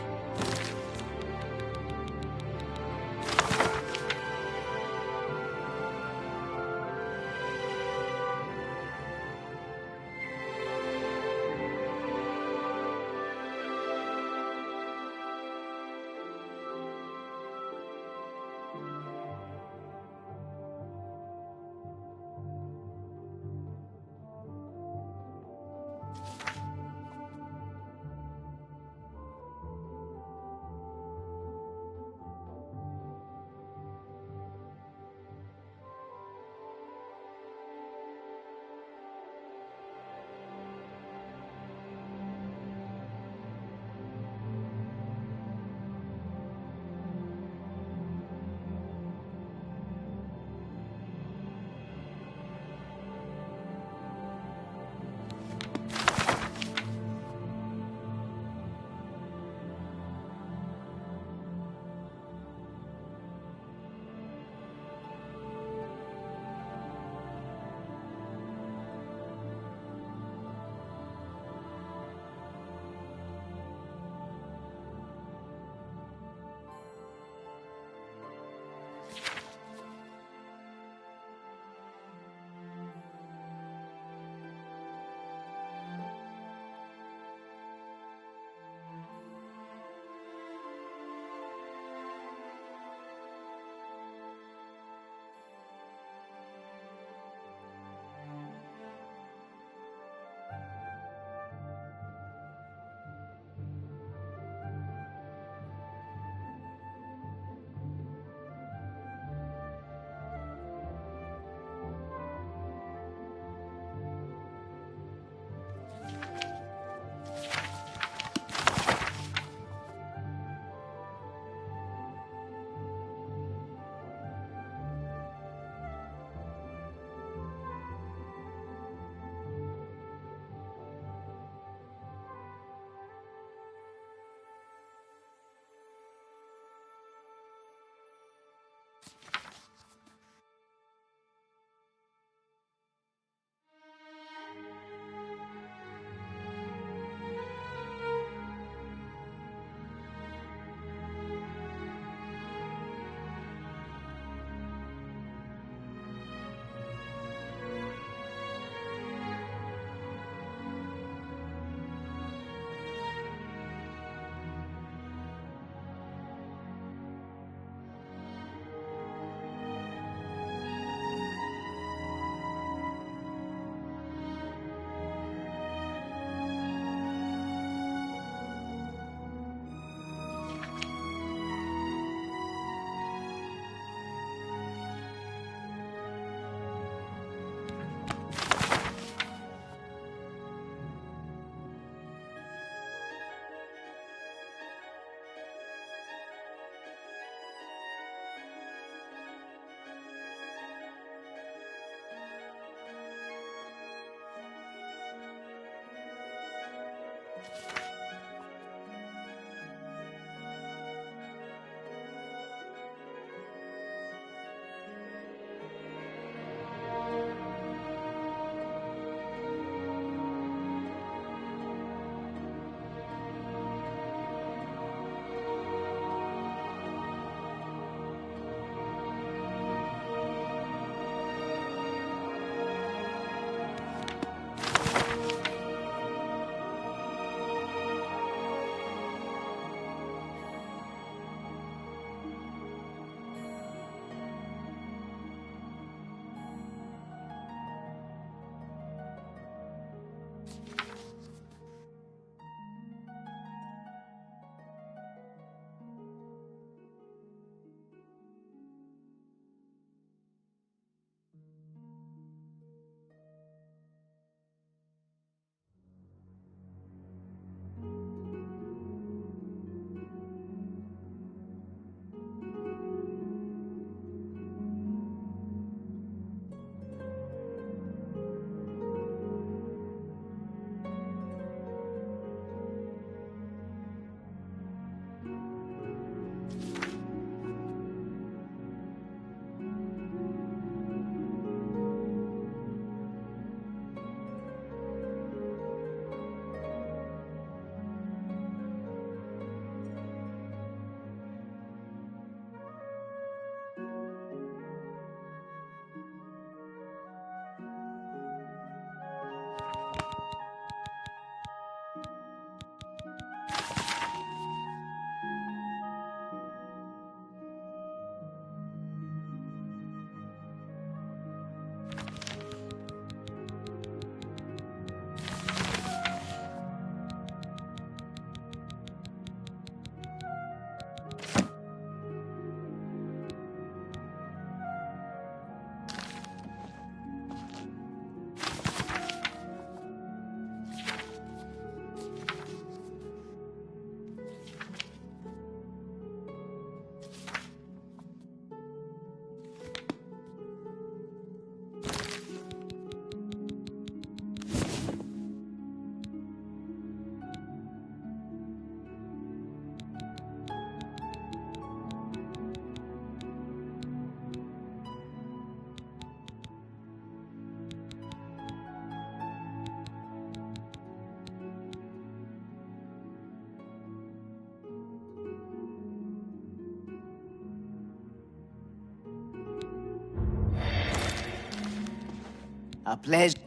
A pleasure.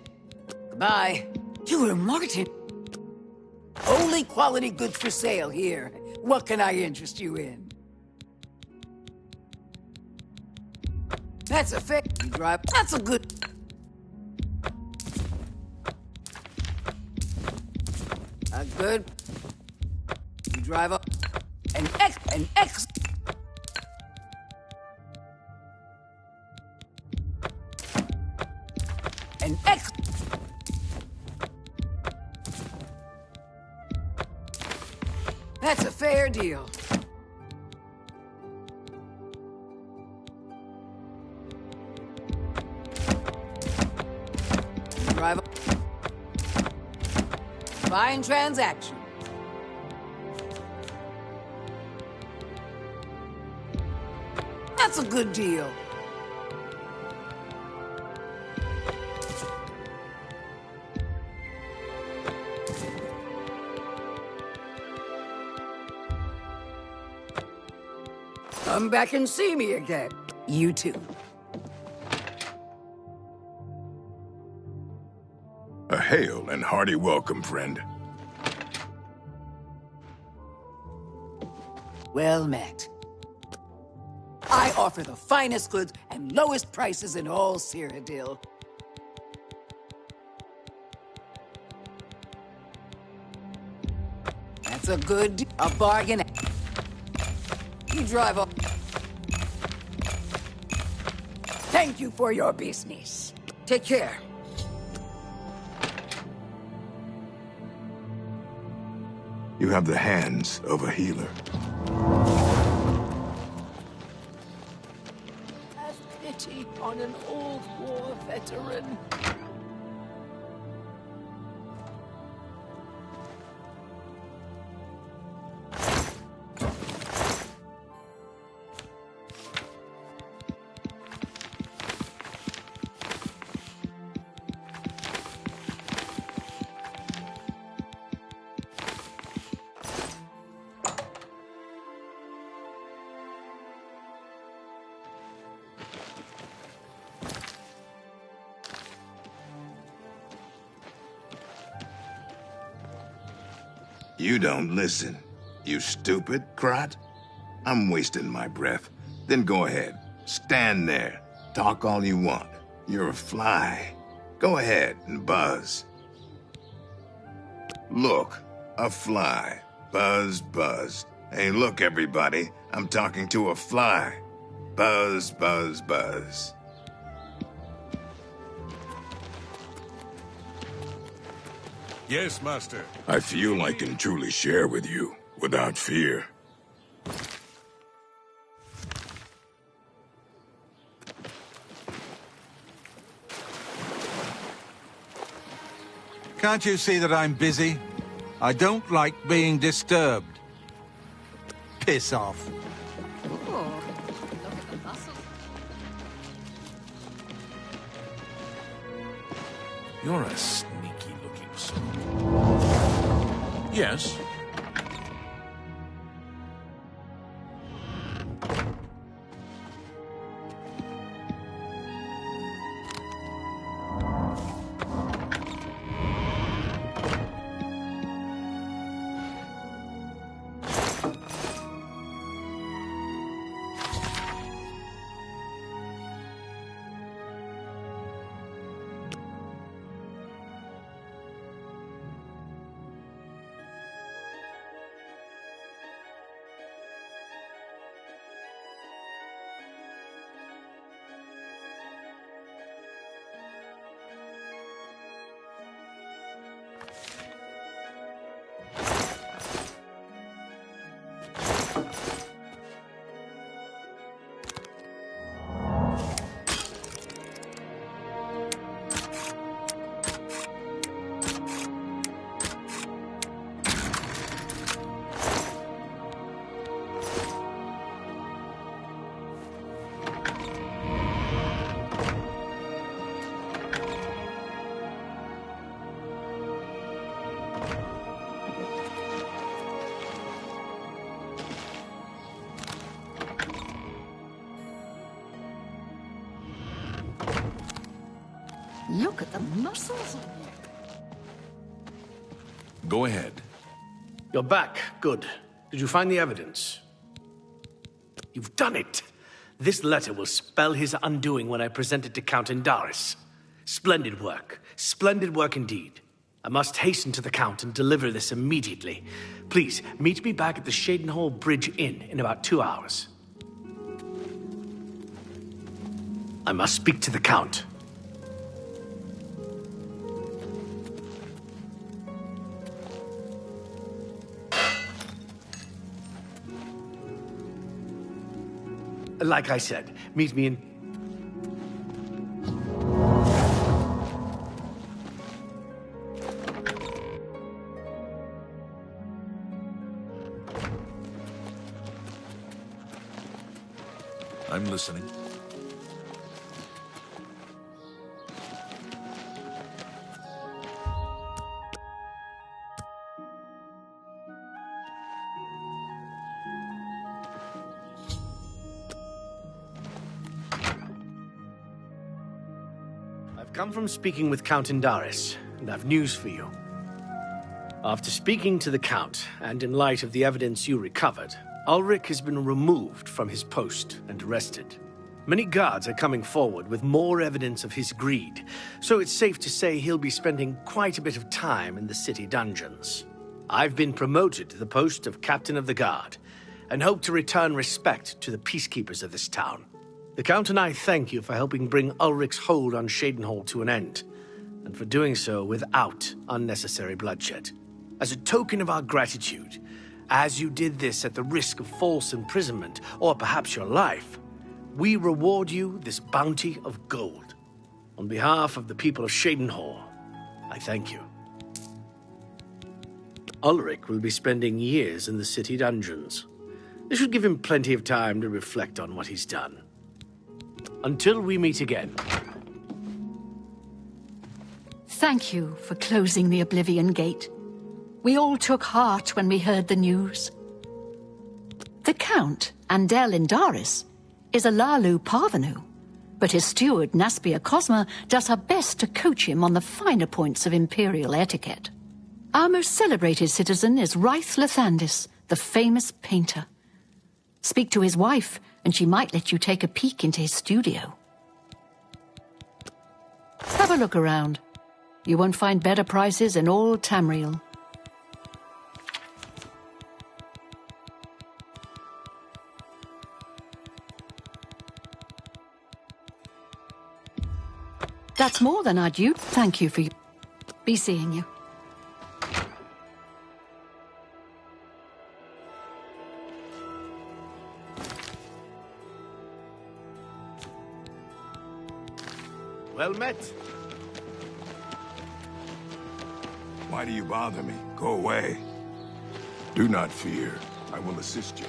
Goodbye. You were Martin. Only quality goods for sale here. What can I interest you in? That's a fair. You drive. That's a good. A good. You drive up. An X. An X. An X. That's a fair deal. Drive up. Fine transaction. That's a good deal. Come back and see me again. You too. A hail and hearty welcome, friend. Well met. I offer the finest goods and lowest prices in all Cyrodiil. That's a bargain. You drive up. Thank you for your business. Take care. You have the hands of a healer. Have pity on an old war veteran. You don't listen, you stupid crot. I'm wasting my breath. Then go ahead. Stand there. Talk all you want. You're a fly. Go ahead and buzz. Look, a fly. Buzz, buzz. Hey, look, everybody. I'm talking to a fly. Buzz, buzz, buzz. Yes, Master. I feel I can truly share with you, without fear. Can't you see that I'm busy? I don't like being disturbed. Piss off. Ooh, look at the muscle. You're a sneaky-looking soul. Yes? Look at the muscles on you. Go ahead. You're back. Good. Did you find the evidence? You've done it! This letter will spell his undoing when I present it to Count Indaris. Splendid work. Splendid work indeed. I must hasten to the Count and deliver this immediately. Please, meet me back at the Shadenhall Bridge Inn in about 2 hours. I must speak to the Count. Like I said, meet me in... I'm listening. I've come from speaking with Count Indaris, and I've news for you. After speaking to the Count, and in light of the evidence you recovered, Ulrich has been removed from his post and arrested. Many guards are coming forward with more evidence of his greed, so it's safe to say he'll be spending quite a bit of time in the city dungeons. I've been promoted to the post of Captain of the Guard, and hope to return respect to the peacekeepers of this town. The Count and I thank you for helping bring Ulrich's hold on Shadenhall to an end, and for doing so without unnecessary bloodshed. As a token of our gratitude, as you did this at the risk of false imprisonment, or perhaps your life, we reward you this bounty of gold. On behalf of the people of Shadenhall, I thank you. Ulrich will be spending years in the city dungeons. This should give him plenty of time to reflect on what he's done. Until we meet again. Thank you for closing the Oblivion Gate. We all took heart when we heard the news. The Count, Andel Indaris, is a Lalu parvenu, but his steward, Naspia Cosma, does her best to coach him on the finer points of imperial etiquette. Our most celebrated citizen is Raith Lathandis, the famous painter. Speak to his wife, and she might let you take a peek into his studio. Have a look around. You won't find better prices in all Tamriel. That's more than I'd due. Thank you for you. Be seeing you. Well met. Why do you bother me? Go away. Do not fear. I will assist you.